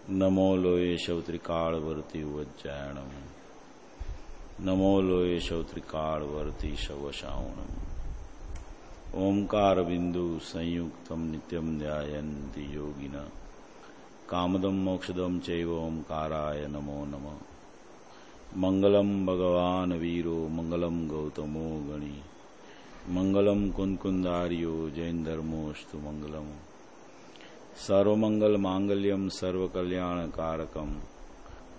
नमो लोये शौत्रिकाळवर्ति उज्जैनम। नमो लोये शौत्रिकाळवर्ति शवशावनम। ओंकार बिंदु संयुक्तम नित्यम ध्यायन्ति योगिना। कामदम मोक्षदम चैव ओंकाराय नमो नमः। मंगलम भगवान वीरो मंगलम गौतमो गणी। मंगलम कुंकुंदारियो जैन धर्मोस्तु मंगलम। सर्वमंगल मांगल्यम सर्वकल्याणकारकम।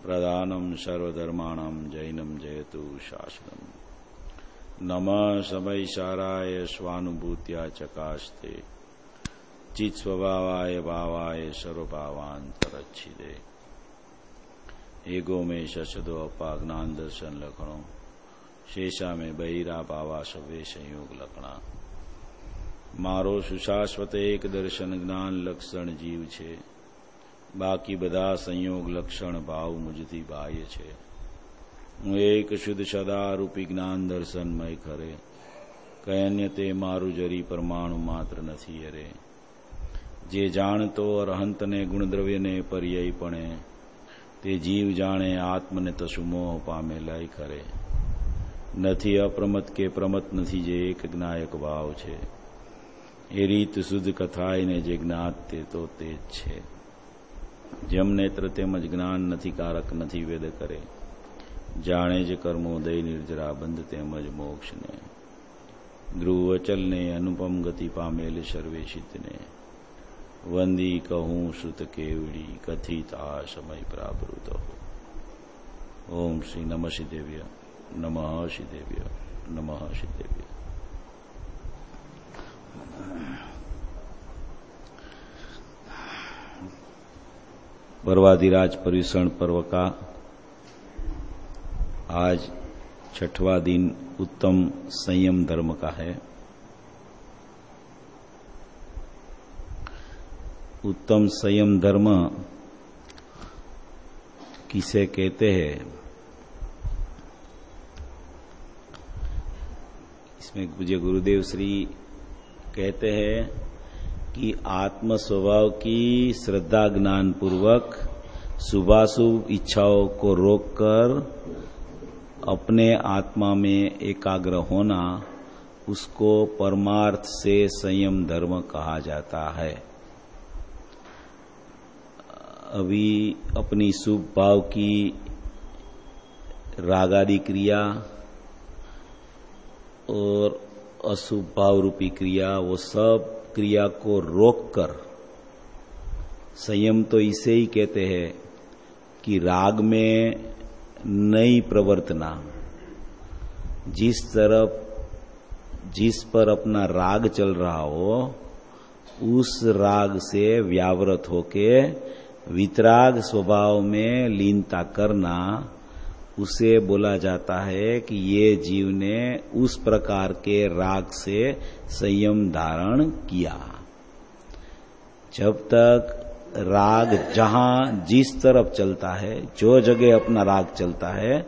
प्रधानम सर्वधर्माणाम जैनम जयतु शासनम। नमः समयसाराय स्वानुभूत्या चकास्ते। चित स्वभावाय भावाय सर्वभावांतरच्छिदे। एगो में शशदो अपा ज्ञान दर्शन लखणों। शेषा में बहिरा भावा सवे संयोग लखणा। मारो सुशाश्वत एक दर्शन ज्ञान लक्षण जीव छे। बाकी बधा संयोग लक्षण भाव मुझथी बाह्य छे। हूँ एक शुद्ध सदारूपी ज्ञान दर्शनमय करे। कयन्य ते मारू जरी परमाणु मात्र नथी हरे। जे जाणतो अरहंत ने गुणद्रव्य ने पर्यायी पणे। ते जीव जाणे आत्म ने तसु मोह पामे लय करे। नथी अप्रमत के प्रमत नथी जे एक ज्ञायक भाव छे। ए रीत शुद्ध कथाए ने जे ज्ञात ते तो तेज छे। जम नेत्र तेमज ज्ञान नथी कारक नथी वेद करे। जाणे ज कर्मोदय निर्जरा बंध तेमज मोक्ष ने। ध्रुव अचल ने अनुपम गति पामेल सर्वेशित ने। वंदी कहूं श्रुत केवड़ी कथित आ समय प्रावृत हो। ओम श्री नमः श्रीदेव्य नमः श्रीदेव्य नमः श्रीदेव्य। पर्वाधिराज पर्युषण पर्व का आज 6वां दिन उत्तम संयम धर्म का है। उत्तम संयम धर्म किसे कहते हैं? इसमें पूज्य गुरुदेव श्री कहते हैं कि आत्म स्वभाव की श्रद्धा ज्ञान पूर्वक शुभाशुभ इच्छाओं को रोककर अपने आत्मा में एकाग्र होना, उसको परमार्थ से संयम धर्म कहा जाता है। अभी अपनी शुभ भाव की रागादि क्रिया और अशुभ भाव रूपी क्रिया, वो सब क्रिया को रोककर, संयम तो इसे ही कहते हैं कि राग में नहीं प्रवर्तना। जिस पर अपना राग चल रहा हो, उस राग से व्यावृत होके वितराग स्वभाव में लीनता करना, उसे बोला जाता है कि ये जीव ने उस प्रकार के राग से संयम धारण किया। जब तक राग जहां जिस तरफ चलता है, जो जगह अपना राग चलता है,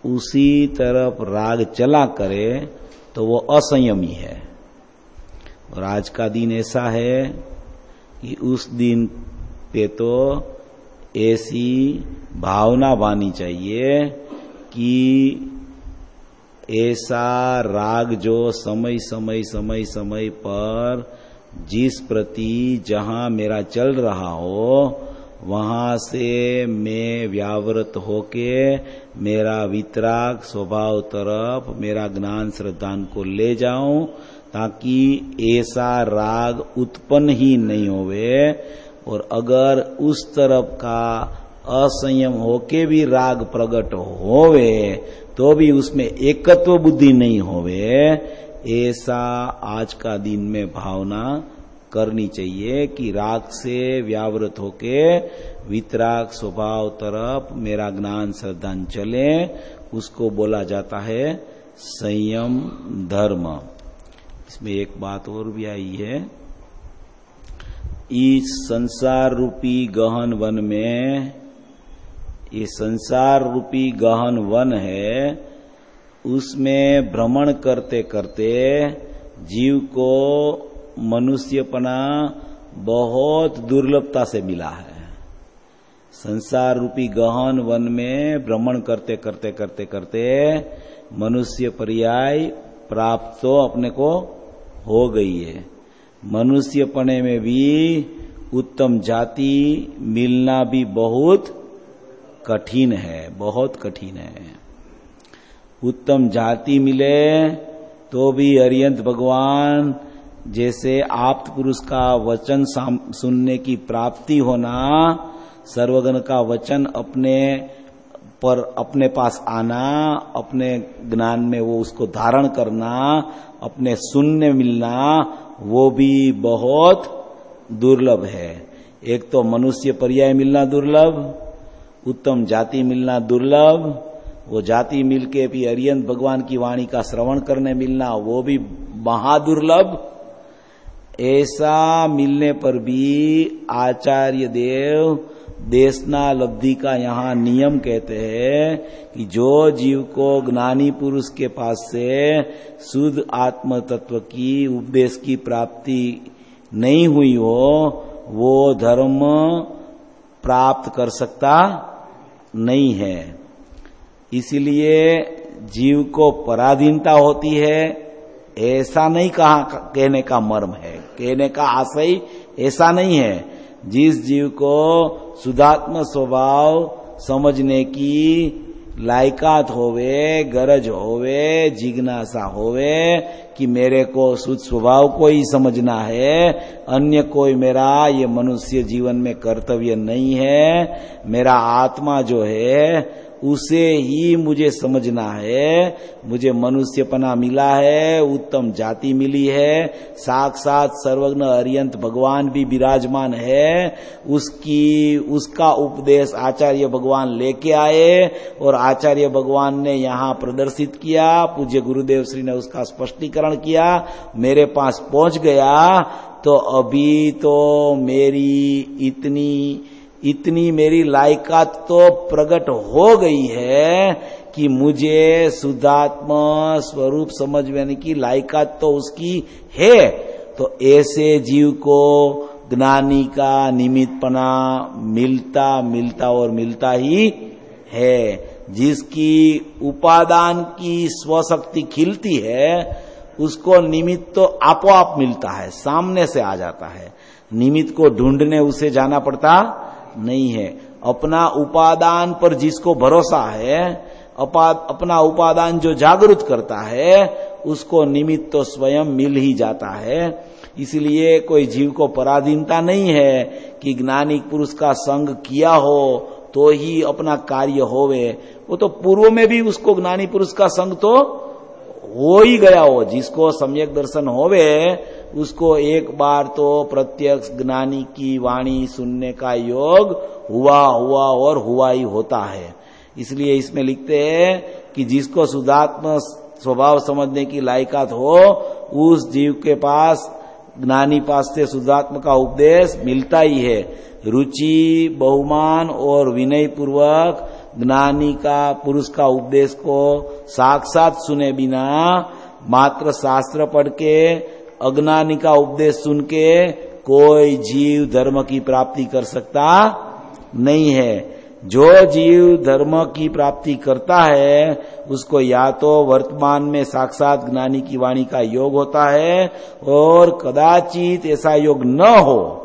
उसी तरफ राग चला करे तो वो असंयमी है। और आज का दिन ऐसा है कि उस दिन पे तो ऐसी भावना बानी चाहिए कि ऐसा राग जो समय समय पर जिस प्रति जहां मेरा चल रहा हो, वहां से मैं व्यावृत होके मेरा वितराग स्वभाव तरफ मेरा ज्ञान श्रद्धान को ले जाऊं, ताकि ऐसा राग उत्पन्न ही नहीं होवे। और अगर उस तरफ का असंयम होके भी राग प्रकट होवे तो भी उसमें एकत्व बुद्धि नहीं होवे, ऐसा आज का दिन में भावना करनी चाहिए कि राग से व्यावृत होके वितराग स्वभाव तरफ मेरा ज्ञान श्रद्धान चले, उसको बोला जाता है संयम धर्म। इसमें एक बात और भी आई है। इस संसार रूपी गहन वन में, ये संसार रूपी गहन वन है, उसमें भ्रमण करते करते जीव को मनुष्यपना बहुत दुर्लभता से मिला है। संसार रूपी गहन वन में भ्रमण करते करते करते करते मनुष्य पर्याय प्राप्त तो अपने को हो गई है। मनुष्य पने में भी उत्तम जाति मिलना भी बहुत कठिन है, बहुत कठिन है। उत्तम जाति मिले तो भी अरिहंत भगवान जैसे आप्त पुरुष का वचन सुनने की प्राप्ति होना, सर्वगण का वचन अपने पास आना, अपने ज्ञान में वो उसको धारण करना, अपने सुनने मिलना, वो भी बहुत दुर्लभ है। एक तो मनुष्य पर्याय मिलना दुर्लभ, उत्तम जाति मिलना दुर्लभ, वो जाति मिलके भी अरिहंत भगवान की वाणी का श्रवण करने मिलना वो भी महादुर्लभ। ऐसा मिलने पर भी आचार्य देव देशना लब्धि का यहाँ नियम कहते हैं कि जो जीव को ज्ञानी पुरुष के पास से शुद्ध आत्म तत्व की उपदेश की प्राप्ति नहीं हुई हो, वो धर्म प्राप्त कर सकता नहीं है। इसलिए जीव को पराधीनता होती है, ऐसा नहीं कहने का मर्म है, कहने का आशय ऐसा नहीं है। जिस जीव को शुद्धात्म स्वभाव समझने की लायकात होवे, गरज होवे, जिज्ञासा होवे कि मेरे को शुद्ध स्वभाव को ही समझना है, अन्य कोई मेरा ये मनुष्य जीवन में कर्तव्य नहीं है, मेरा आत्मा जो है उसे ही मुझे समझना है। मुझे मनुष्यपना मिला है, उत्तम जाति मिली है, साक्षात सर्वज्ञ अरिहंत भगवान भी विराजमान है, उसका उपदेश आचार्य भगवान लेके आए और आचार्य भगवान ने यहाँ प्रदर्शित किया, पूज्य गुरुदेव श्री ने उसका स्पष्टीकरण किया, मेरे पास पहुंच गया। तो अभी तो मेरी इतनी मेरी लायकात तो प्रकट हो गई है कि मुझे शुद्धात्म स्वरूप समझने की लायकात तो उसकी है। तो ऐसे जीव को ज्ञानी का निमित्तपना मिलता ही है। जिसकी उपादान की स्वशक्ति खिलती है उसको निमित्त तो आपोआप मिलता है, सामने से आ जाता है। निमित्त को ढूंढने उसे जाना पड़ता नहीं है। अपना उपादान पर जिसको भरोसा है, अपना उपादान जो जागृत करता है, उसको निमित्त तो स्वयं मिल ही जाता है। इसलिए कोई जीव को पराधीनता नहीं है कि ज्ञानी पुरुष का संग किया हो तो ही अपना कार्य होवे। वो तो पूर्व में भी उसको ज्ञानी पुरुष का संग तो हो ही गया हो। जिसको सम्यक दर्शन होवे उसको एक बार तो प्रत्यक्ष ज्ञानी की वाणी सुनने का योग हुआ और हुआ ही होता है। इसलिए इसमें लिखते हैं कि जिसको शुद्धात्म स्वभाव समझने की लायकात हो, उस जीव के पास ज्ञानी पास से शुद्धात्म का उपदेश मिलता ही है। रुचि, बहुमान और विनय पूर्वक ज्ञानी का पुरुष का उपदेश को साक्षात सुने बिना मात्र शास्त्र पढ़ के अज्ञानी का उपदेश सुन के कोई जीव धर्म की प्राप्ति कर सकता नहीं है। जो जीव धर्म की प्राप्ति करता है उसको या तो वर्तमान में साक्षात ज्ञानी की वाणी का योग होता है, और कदाचित ऐसा योग न हो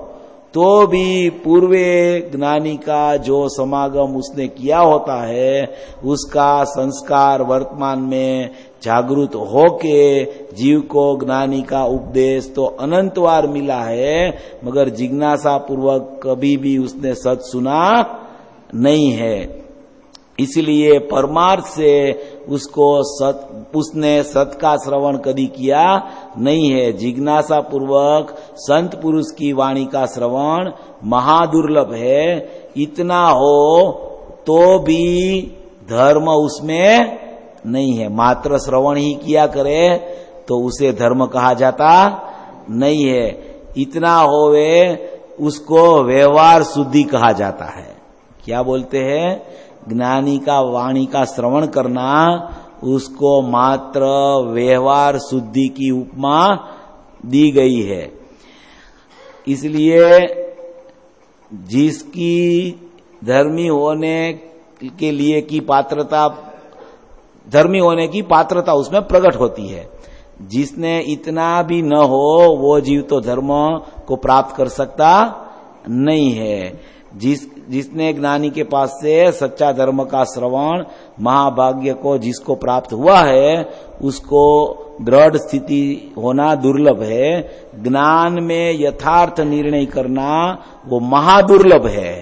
तो भी पूर्वे ज्ञानी का जो समागम उसने किया होता है उसका संस्कार वर्तमान में जागृत होके जीव को ज्ञानी का उपदेश तो अनंतवार मिला है, मगर जिज्ञासा पूर्वक कभी भी उसने सत सुना नहीं है। इसलिए परमार्थ से उसने सत का श्रवण कभी किया नहीं है। जिज्ञासा पूर्वक संत पुरुष की वाणी का श्रवण महादुर्लभ है। इतना हो तो भी धर्म उसमें नहीं है। मात्र श्रवण ही किया करे तो उसे धर्म कहा जाता नहीं है। इतना होवे उसको व्यवहार शुद्धि कहा जाता है। क्या बोलते हैं? ज्ञानी का वाणी का श्रवण करना उसको मात्र व्यवहार शुद्धि की उपमा दी गई है। इसलिए धर्मी होने के लिए की पात्रता, धर्मी होने की पात्रता उसमें प्रकट होती है। जिसने इतना भी न हो वो जीव तो धर्म को प्राप्त कर सकता नहीं है। जिसने ज्ञानी के पास से सच्चा धर्म का श्रवण महाभाग्य को जिसको प्राप्त हुआ है उसको दृढ़ स्थिति होना दुर्लभ है। ज्ञान में यथार्थ निर्णय करना वो महादुर्लभ है।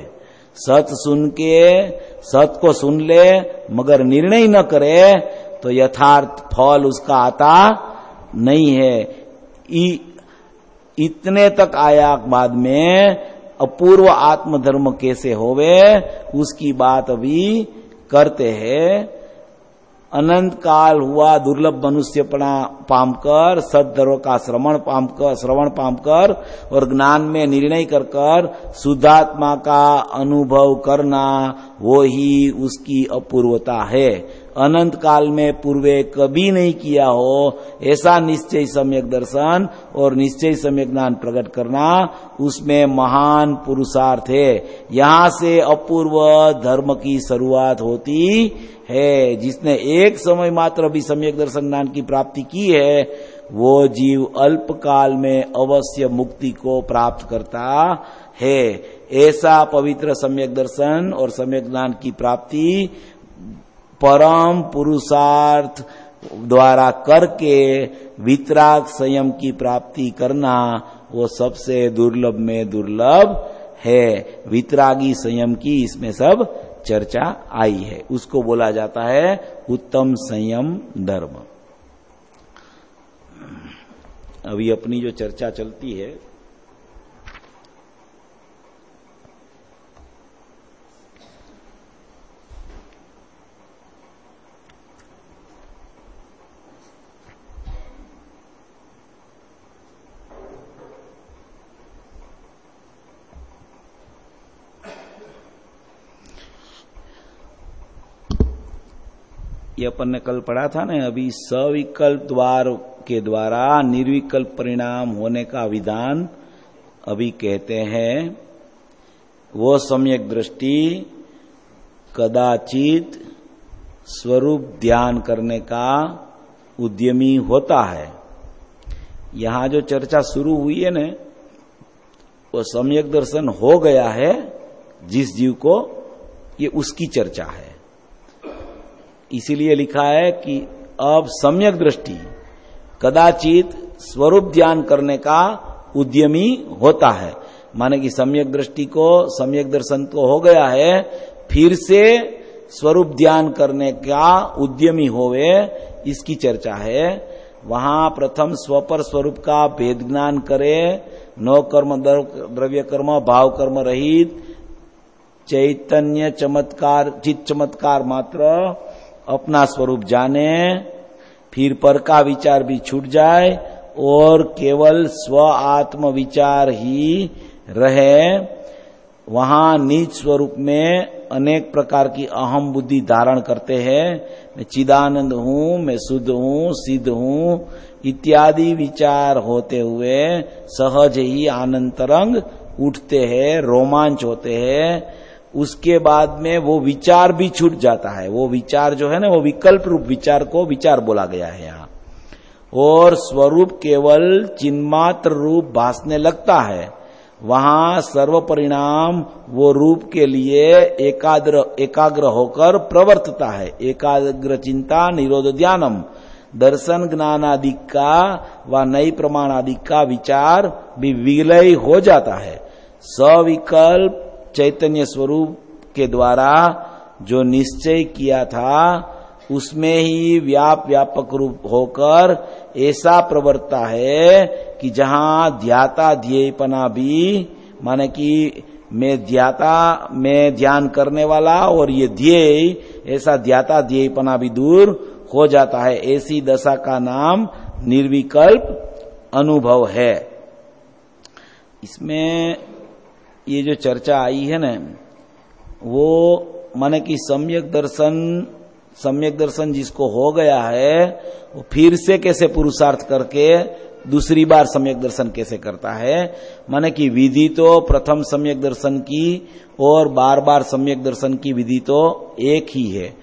सत सुन के सत को सुन ले मगर निर्णय न करे तो यथार्थ फल उसका आता नहीं है। इतने तक आया बाद में अपूर्व आत्मधर्म कैसे होवे उसकी बात अभी करते हैं। अनंत काल हुआ दुर्लभ मनुष्यपना पामकर सद्धर्म का श्रवण पामकर और ज्ञान में निर्णय कर शुद्धात्मा का अनुभव करना वो ही उसकी अपूर्वता है। अनंत काल में पूर्वे कभी नहीं किया हो ऐसा निश्चय सम्यक दर्शन और निश्चय सम्यक ज्ञान प्रकट करना उसमें महान पुरुषार्थ है। यहाँ से अपूर्व धर्म की शुरुआत होती है। जिसने एक समय मात्र भी सम्यक दर्शन ज्ञान की प्राप्ति की है वो जीव अल्प काल में अवश्य मुक्ति को प्राप्त करता है। ऐसा पवित्र सम्यक दर्शन और सम्यक ज्ञान की प्राप्ति परम पुरुषार्थ द्वारा करके वितराग संयम की प्राप्ति करना वो सबसे दुर्लभ में दुर्लभ है। वितरागी संयम की इसमें सब चर्चा आई है, उसको बोला जाता है उत्तम संयम धर्म। अभी अपनी जो चर्चा चलती है ये अपन ने कल पढ़ा था ना, अभी सविकल्प द्वार के द्वारा निर्विकल्प परिणाम होने का विधान अभी कहते हैं। वो सम्यक दृष्टि कदाचित स्वरूप ध्यान करने का उद्यमी होता है। यहां जो चर्चा शुरू हुई है ना वो सम्यक दर्शन हो गया है जिस जीव को, ये उसकी चर्चा है। इसीलिए लिखा है कि अब सम्यक दृष्टि कदाचित स्वरूप ध्यान करने का उद्यमी होता है। माने कि सम्यक दृष्टि को सम्यक दर्शन तो हो गया है, फिर से स्वरूप ध्यान करने का उद्यमी होवे इसकी चर्चा है। वहां प्रथम स्वपर स्वरूप का भेद ज्ञान करे, नौ कर्म द्रव्य कर्म भाव कर्म रहित चैतन्य चमत्कार चित चमत्कार मात्र अपना स्वरूप जाने, फिर पर का विचार भी छूट जाए और केवल स्व आत्म विचार ही रहे। वहां नीच स्वरूप में अनेक प्रकार की अहम बुद्धि धारण करते हैं। मैं चिदानंद हूं, मैं शुद्ध हूं, सिद्ध हूं इत्यादि विचार होते हुए सहज ही आनंद तरंग उठते हैं, रोमांच होते हैं। उसके बाद में वो विचार भी छूट जाता है। वो विचार जो है ना वो विकल्प रूप विचार को विचार बोला गया है यहाँ, और स्वरूप केवल चिन्मात्र रूप भासने लगता है। वहां सर्व परिणाम वो रूप के लिए एकाग्र होकर प्रवर्तता है। एकाग्र चिंता निरोध ध्यानम, दर्शन ज्ञान आदि का व नई प्रमाण आदि का विचार भी विलय हो जाता है। सविकल्प चैतन्य स्वरूप के द्वारा जो निश्चय किया था उसमें ही व्यापक रूप होकर ऐसा प्रवर्तता है कि जहां ध्याता ध्येयपना भी, माने कि मैं ध्याता में ध्यान करने वाला और ये ध्येय, ऐसा ध्याता ध्येयपना भी दूर हो जाता है। ऐसी दशा का नाम निर्विकल्प अनुभव है। इसमें ये जो चर्चा आई है ना वो माने कि सम्यक दर्शन जिसको हो गया है वो फिर से कैसे पुरुषार्थ करके दूसरी बार सम्यक दर्शन कैसे करता है? माने कि विधि तो प्रथम सम्यक दर्शन की और बार बार सम्यक दर्शन की विधि तो एक ही है।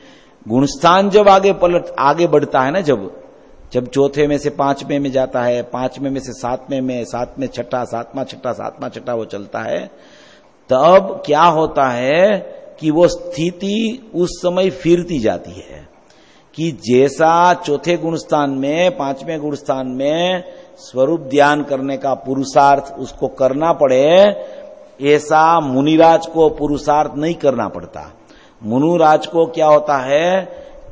गुणस्थान जब आगे बढ़ता है ना, जब चौथे में से पांचवें में जाता है, पांचवें में से सातवें में, सातवें छठा, सातवां छठा, सातवां छठा वो चलता है, तब क्या होता है कि वो स्थिति उस समय फिरती जाती है कि जैसा चौथे गुणस्थान में, पांचवें गुणस्थान में स्वरूप ध्यान करने का पुरुषार्थ उसको करना पड़े, ऐसा मुनिराज को पुरुषार्थ नहीं करना पड़ता। मुनिराज को क्या होता है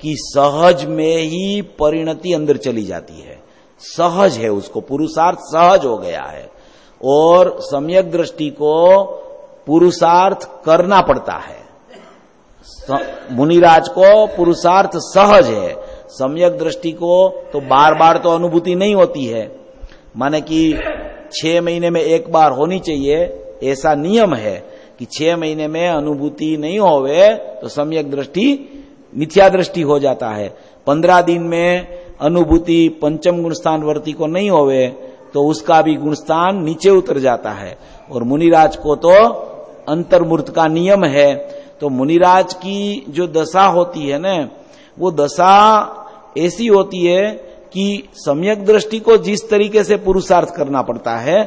कि सहज में ही परिणति अंदर चली जाती है, सहज है, उसको पुरुषार्थ सहज हो गया है। और सम्यक दृष्टि को पुरुषार्थ करना पड़ता है। मुनिराज को पुरुषार्थ सहज है, सम्यक दृष्टि को तो बार बार तो अनुभूति नहीं होती है, माने कि 6 महीने में एक बार होनी चाहिए, ऐसा नियम है कि 6 महीने में अनुभूति नहीं होवे तो सम्यक दृष्टि मिथ्या दृष्टि हो जाता है। 15 दिन में अनुभूति पंचम गुणस्थान वर्ती को नहीं होवे तो उसका भी गुणस्थान नीचे उतर जाता है। और मुनिराज को तो अंतर्मूर्त का नियम है। तो मुनिराज की जो दशा होती है ना, वो दशा ऐसी होती है कि सम्यक दृष्टि को जिस तरीके से पुरुषार्थ करना पड़ता है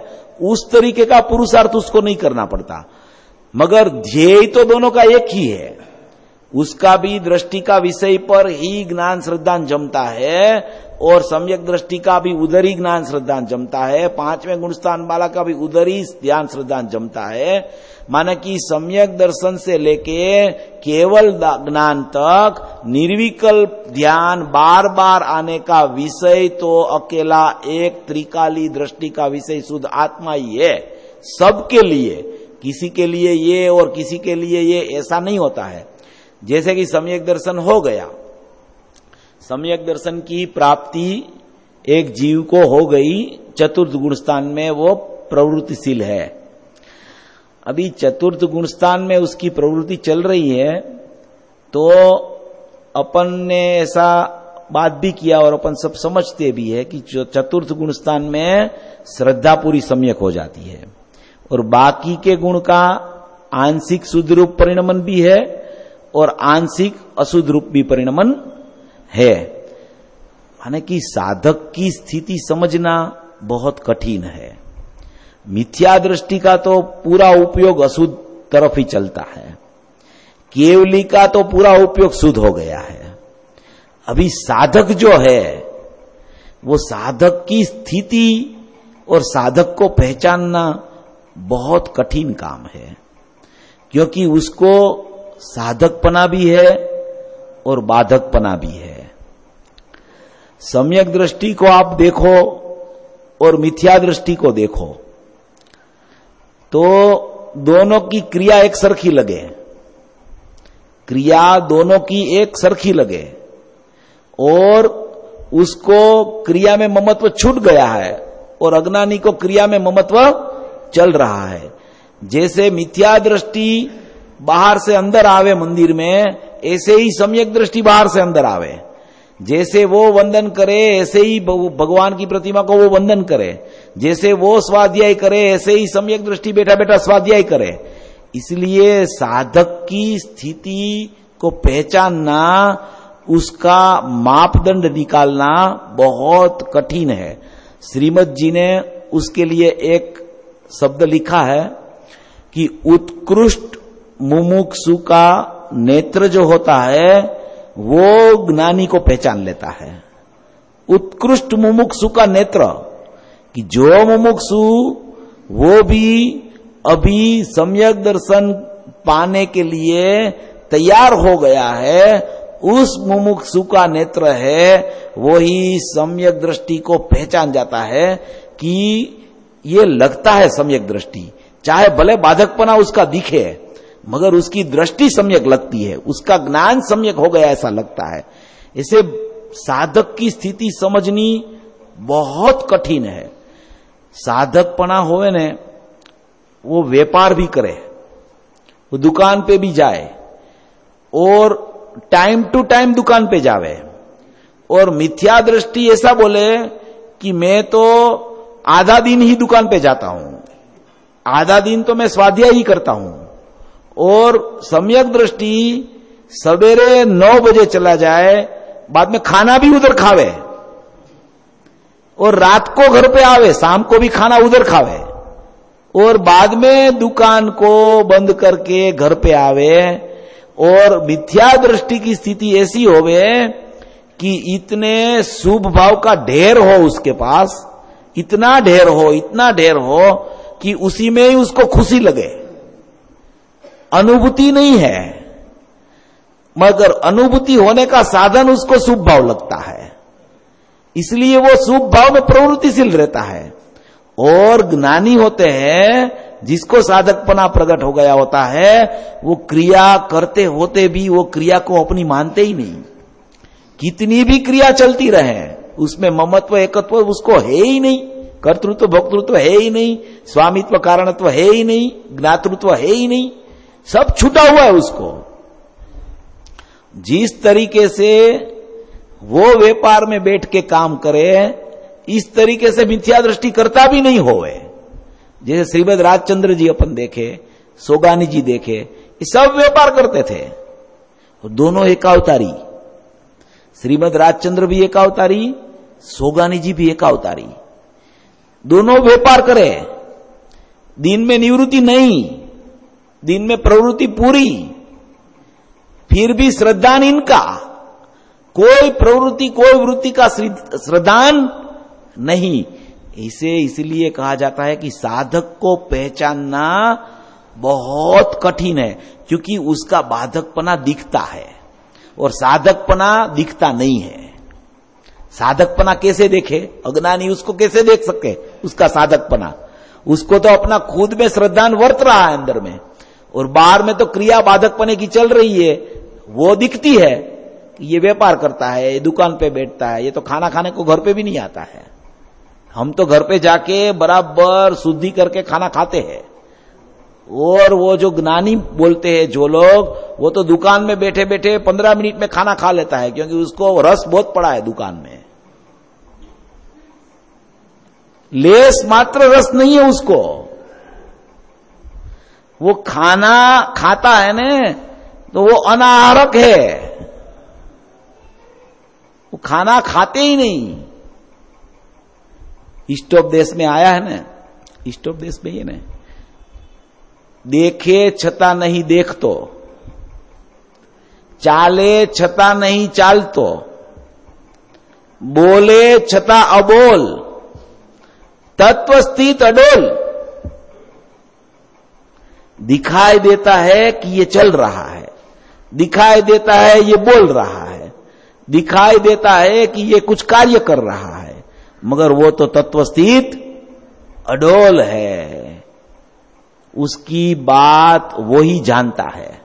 उस तरीके का पुरुषार्थ उसको नहीं करना पड़ता, मगर ध्येय तो दोनों का एक ही है। उसका भी दृष्टि का विषय पर ही ज्ञान श्रद्धान जमता है और सम्यक दृष्टि का भी उधर ही ज्ञान श्रद्धान जमता है। 5वें गुणस्थान वाला का भी उधर ही ध्यान श्रद्धान जमता है। माने कि सम्यक दर्शन से लेके केवल ज्ञान तक निर्विकल्प ध्यान बार बार आने का विषय तो अकेला एक त्रिकाली दृष्टि का विषय शुद्ध आत्मा ही है। सबके लिए, किसी के लिए ये और किसी के लिए ये, ऐसा नहीं होता है। जैसे कि सम्यक दर्शन हो गया, सम्यक दर्शन की प्राप्ति एक जीव को हो गई, चतुर्थ गुणस्थान में वो प्रवृत्तिशील है। अभी चतुर्थ गुणस्थान में उसकी प्रवृत्ति चल रही है, तो अपन ने ऐसा बात भी किया और अपन सब समझते भी है कि चतुर्थ गुणस्थान में श्रद्धा पूरी सम्यक हो जाती है और बाकी के गुण का आंशिक शुद्ध रूप परिणमन भी है और आंशिक अशुद्ध रूप भी परिणमन है। माने कि साधक की स्थिति समझना बहुत कठिन है। मिथ्या दृष्टि का तो पूरा उपयोग अशुद्ध तरफ ही चलता है, केवली का तो पूरा उपयोग शुद्ध हो गया है। अभी साधक जो है वो साधक की स्थिति और साधक को पहचानना बहुत कठिन काम है, क्योंकि उसको साधकपना भी है और बाधकपना भी है। सम्यक दृष्टि को आप देखो और मिथ्या दृष्टि को देखो तो दोनों की क्रिया एक सरखी लगे, क्रिया दोनों की एक सरखी लगे और उसको क्रिया में ममत्व छूट गया है और अज्ञानी को क्रिया में ममत्व चल रहा है। जैसे मिथ्या दृष्टि बाहर से अंदर आवे मंदिर में, ऐसे ही सम्यक दृष्टि बाहर से अंदर आवे। जैसे वो वंदन करे ऐसे ही भगवान की प्रतिमा को वो वंदन करे, जैसे वो स्वाध्याय करे ऐसे ही सम्यक दृष्टि बैठा बैठा स्वाध्याय करे। इसलिए साधक की स्थिति को पहचानना, उसका मापदंड निकालना बहुत कठिन है। श्रीमद जी ने उसके लिए एक शब्द लिखा है कि उत्कृष्ट मुमुक्षु का नेत्र जो होता है वो ज्ञानी को पहचान लेता है। उत्कृष्ट मुमुक्षु का नेत्र, कि जो मुमुक्षु वो भी अभी सम्यक दर्शन पाने के लिए तैयार हो गया है, उस मुमुक्षु का नेत्र है, वो ही सम्यक दृष्टि को पहचान जाता है कि ये लगता है सम्यक दृष्टि, चाहे भले बाधकपना उसका दिखे मगर उसकी दृष्टि सम्यक लगती है, उसका ज्ञान सम्यक हो गया ऐसा लगता है। इसे साधक की स्थिति समझनी बहुत कठिन है। साधकपना होवे ने, वो व्यापार भी करे, वो दुकान पे भी जाए और टाइम टू टाइम दुकान पे जावे, और मिथ्या दृष्टि ऐसा बोले कि मैं तो आधा दिन ही दुकान पे जाता हूं, आधा दिन तो मैं स्वाध्याय ही करता हूं, और सम्यक दृष्टि सवेरे 9 बजे चला जाए, बाद में खाना भी उधर खावे, और रात को घर पे आवे, शाम को भी खाना उधर खावे, और बाद में दुकान को बंद करके घर पे आवे, और मिथ्या दृष्टि की स्थिति ऐसी होवे कि इतने शुभ भाव का ढेर हो उसके पास, इतना ढेर हो कि उसी में ही उसको खुशी लगे, अनुभूति नहीं है, मगर अनुभूति होने का साधन उसको शुभ भाव लगता है, इसलिए वो शुभ भाव में प्रवृत्तिशील रहता है। और ज्ञानी होते हैं, जिसको साधकपना प्रकट हो गया होता है, वो क्रिया करते होते भी वो क्रिया को अपनी मानते ही नहीं, कितनी भी क्रिया चलती रहे उसमें ममत्व एकत्व उसको है ही नहीं, कर्तृत्व भोक्तृत्व है ही नहीं, स्वामित्व कारणत्व है ही नहीं, ज्ञातृत्व है ही नहीं, सब छूटा हुआ है उसको। जिस तरीके से वो व्यापार में बैठ के काम करे, इस तरीके से मिथ्या दृष्टि करता भी नहीं होवे। जैसे श्रीमद राजचंद्र जी अपन देखे, सोगानी जी देखे, ये सब व्यापार करते थे, दोनों एकावतारी, श्रीमद राजचंद्र भी एकावतारी, सोगानी जी भी एकावतारी, दोनों व्यापार करे, दिन में निवृत्ति नहीं, दिन में प्रवृत्ति पूरी, फिर भी श्रद्धान इनका, कोई प्रवृत्ति कोई वृत्ति का श्रद्धान नहीं। इसे इसलिए कहा जाता है कि साधक को पहचानना बहुत कठिन है, क्योंकि उसका बाधकपना दिखता है और साधकपना दिखता नहीं है। साधकपना कैसे देखे? अज्ञानी उसको कैसे देख सके उसका साधकपना? उसको तो अपना खुद में श्रद्धान वर्त रहा है अंदर में, और बाहर में तो क्रिया बाधकपने की चल रही है, वो दिखती है कि ये व्यापार करता है, ये दुकान पे बैठता है, ये तो खाना खाने को घर पे भी नहीं आता है। हम तो घर पे जाके बराबर शुद्धि करके खाना खाते हैं, और वो जो ज्ञानी बोलते हैं जो लोग, वो तो दुकान में बैठे बैठे 15 मिनट में खाना खा लेता है, क्योंकि उसको रस बहुत पड़ा है दुकान में, लेस मात्र रस नहीं है उसको। वो खाना खाता है ना, तो वो अनाहारक है, वो खाना खाते ही नहीं। इष्टोपदेश में आया है ना, इष्टोपदेश में ये ना, देखे छता नहीं देख तो, चाले छता नहीं चाल तो, बोले छता अबोल, तत्व स्थित अडोल। दिखाई देता है कि ये चल रहा है, दिखाई देता है ये बोल रहा है, दिखाई देता है कि ये कुछ कार्य कर रहा है, मगर वो तो तत्वस्थित अडोल है, उसकी बात वो ही जानता है।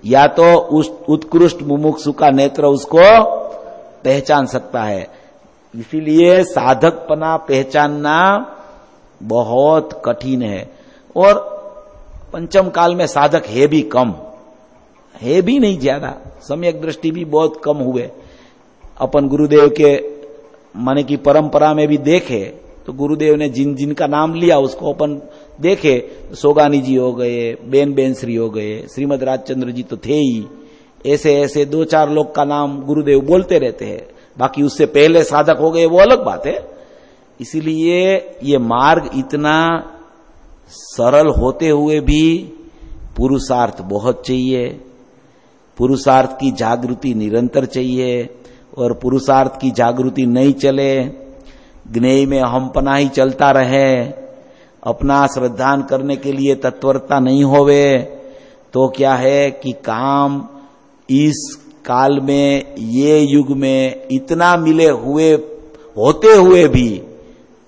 या तो उस उत्कृष्ट मुमुक्षु का नेत्र उसको पहचान सकता है। इसीलिए साधकपना पहचानना बहुत कठिन है, और पंचम काल में साधक है भी कम, है भी नहीं ज्यादा, सम्यक दृष्टि भी बहुत कम हुए। अपन गुरुदेव के माने की परंपरा में भी देखे तो गुरुदेव ने जिन जिन का नाम लिया उसको अपन देखे, सोगानी जी हो गए, बेन श्री हो गए, श्रीमद राजचंद्र जी तो थे ही, ऐसे ऐसे 2-4 लोग का नाम गुरुदेव बोलते रहते हैं। बाकी उससे पहले साधक हो गए वो अलग बात है। इसीलिए ये मार्ग इतना सरल होते हुए भी पुरुषार्थ बहुत चाहिए, पुरुषार्थ की जागृति निरंतर चाहिए, और पुरुषार्थ की जागृति नहीं चले, ज्ञेय में हमपना ही चलता रहे, अपना श्रद्धान करने के लिए तत्परता नहीं होवे, तो क्या है कि काम इस काल में, ये युग में इतना मिले हुए होते हुए भी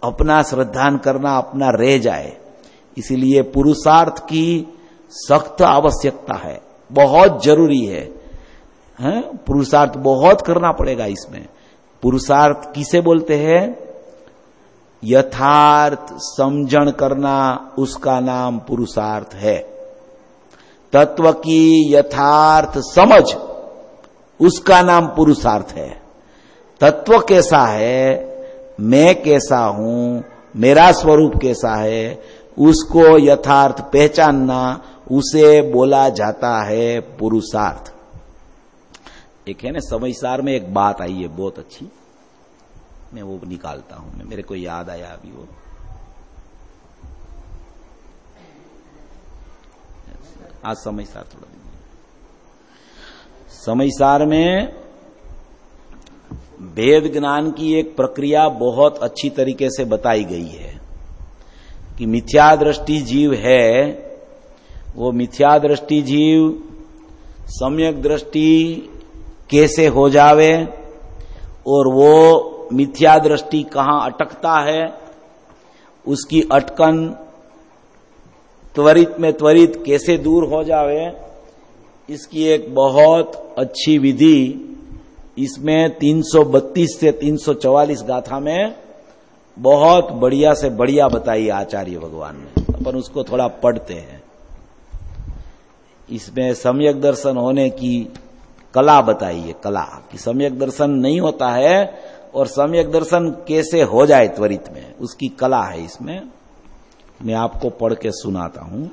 अपना श्रद्धान करना अपना रह जाए। इसीलिए पुरुषार्थ की सख्त आवश्यकता है, बहुत जरूरी है, पुरुषार्थ बहुत करना पड़ेगा इसमें। पुरुषार्थ किसे बोलते हैं? यथार्थ समझण करना, उसका नाम पुरुषार्थ है। तत्व की यथार्थ समझ, उसका नाम पुरुषार्थ है। तत्व कैसा है, मैं कैसा हूं, मेरा स्वरूप कैसा है, उसको यथार्थ पहचानना, उसे बोला जाता है पुरुषार्थ। एक है ना समयसार में एक बात आई है बहुत अच्छी, मैं वो निकालता हूं, मेरे को याद आया अभी वो। आज समयसार थोड़ा दिन, समयसार में भेद ज्ञान की एक प्रक्रिया बहुत अच्छी तरीके से बताई गई है कि मिथ्या दृष्टि जीव है, वो मिथ्या दृष्टि जीव सम्यक दृष्टि कैसे हो जावे और वो मिथ्या दृष्टि कहां अटकता है, उसकी अटकन त्वरित में त्वरित कैसे दूर हो जावे, इसकी एक बहुत अच्छी विधि इसमें 332 से 344 गाथा में बहुत बढ़िया से बढ़िया बताई आचार्य भगवान ने। अपन उसको थोड़ा पढ़ते हैं। इसमें सम्यक दर्शन होने की कला बताई है, कला कि सम्यक दर्शन नहीं होता है और सम्यक दर्शन कैसे हो जाए त्वरित में, उसकी कला है इसमें। मैं आपको पढ़ के सुनाता हूं।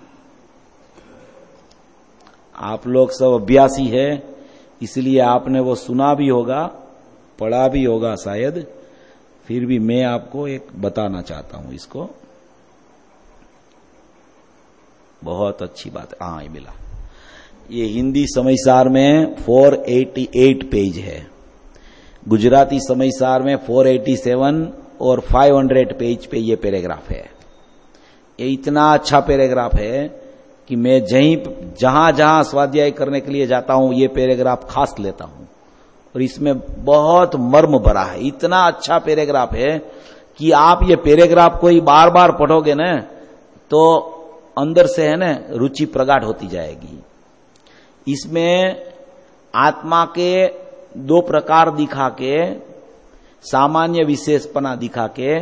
आप लोग सब अभ्यासी है, इसलिए आपने वो सुना भी होगा, पढ़ा भी होगा शायद, फिर भी मैं आपको एक बताना चाहता हूं इसको। बहुत अच्छी बात है। हाँ, ये मिला। ये हिंदी समयसार में 488 पेज है, गुजराती समयसार में 487 और 500 पेज पे ये पैराग्राफ है। ये इतना अच्छा पैराग्राफ है कि मैं जहां जहां स्वाध्याय करने के लिए जाता हूं ये पैराग्राफ खास लेता हूं, और इसमें बहुत मर्म भरा है। इतना अच्छा पैराग्राफ है कि आप ये पैराग्राफ को ही बार बार पढ़ोगे ना तो अंदर से है ना रुचि प्रगाढ़ होती जाएगी। इसमें आत्मा के दो प्रकार दिखा के, सामान्य विशेषपना दिखा के,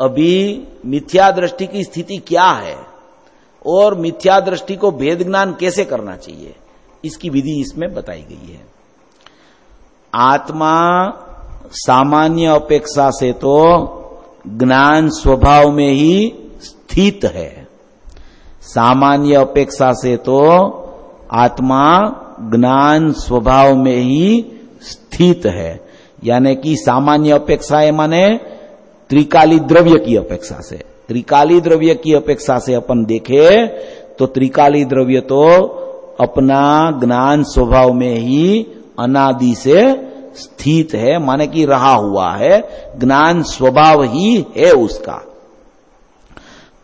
अभी मिथ्या दृष्टि की स्थिति क्या है और मिथ्या दृष्टि को भेद ज्ञान कैसे करना चाहिए, इसकी विधि इसमें बताई गई है। आत्मा सामान्य अपेक्षा से तो ज्ञान स्वभाव में ही स्थित है। सामान्य अपेक्षा से तो आत्मा ज्ञान स्वभाव में ही स्थित है, यानी कि सामान्य अपेक्षा है माने त्रिकाली द्रव्य की अपेक्षा से। त्रिकाली द्रव्य की अपेक्षा से अपन देखे तो त्रिकाली द्रव्य तो अपना ज्ञान स्वभाव में ही अनादि से स्थित है, माने कि रहा हुआ है, ज्ञान स्वभाव ही है उसका।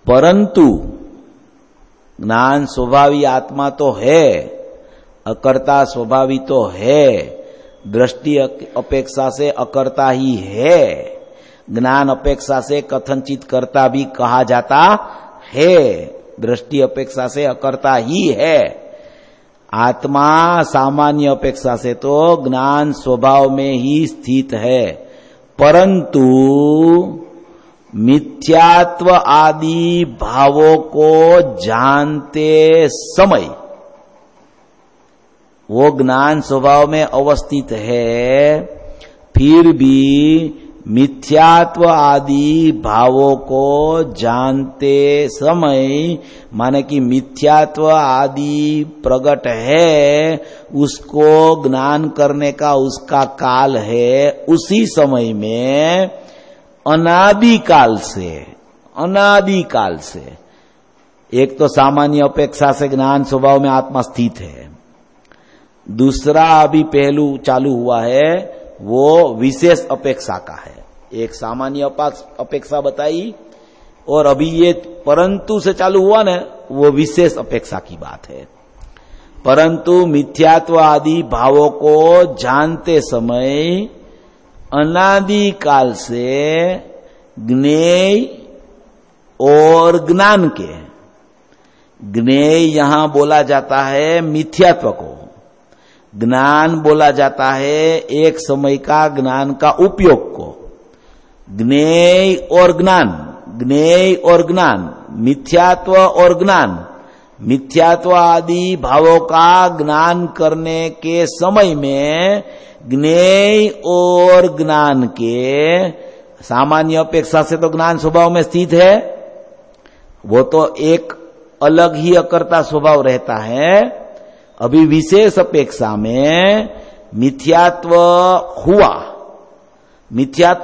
परंतु ज्ञान स्वभावी आत्मा तो है, अकर्ता स्वभावी तो है, दृष्टि अपेक्षा से अकर्ता ही है, ज्ञान अपेक्षा से कथनचित कर्ता भी कहा जाता है, दृष्टि अपेक्षा से अकर्ता ही है। आत्मा सामान्य अपेक्षा से तो ज्ञान स्वभाव में ही स्थित है, परंतु मिथ्यात्व आदि भावों को जानते समय वो ज्ञान स्वभाव में अवस्थित है, फिर भी मिथ्यात्व आदि भावों को जानते समय, माने कि मिथ्यात्व आदि प्रकट है, उसको ज्ञान करने का उसका काल है, उसी समय में अनादिकाल से एक तो सामान्य अपेक्षा से ज्ञान स्वभाव में आत्मा स्थित है, दूसरा अभी पहलू चालू हुआ है वो विशेष अपेक्षा का है। एक सामान्य अपेक्षा बताई और अभी ये परंतु से चालू हुआ ना, वो विशेष अपेक्षा की बात है। परंतु मिथ्यात्व आदि भावों को जानते समय अनादि काल से ज्ञेय और ज्ञान के, ज्ञेय यहां बोला जाता है मिथ्यात्व को, ज्ञान बोला जाता है एक समय का ज्ञान का उपयोग को। ज्ञेय और ज्ञान, ज्ञेय और ज्ञान, मिथ्यात्व और ज्ञान, मिथ्यात्व आदि भावों का ज्ञान करने के समय में ज्ञेय और ज्ञान के सामान्य अपेक्षा से तो ज्ञान स्वभाव में स्थित है, वो तो एक अलग ही अकर्ता स्वभाव रहता है। अभी विशेष अपेक्षा में मिथ्यात्व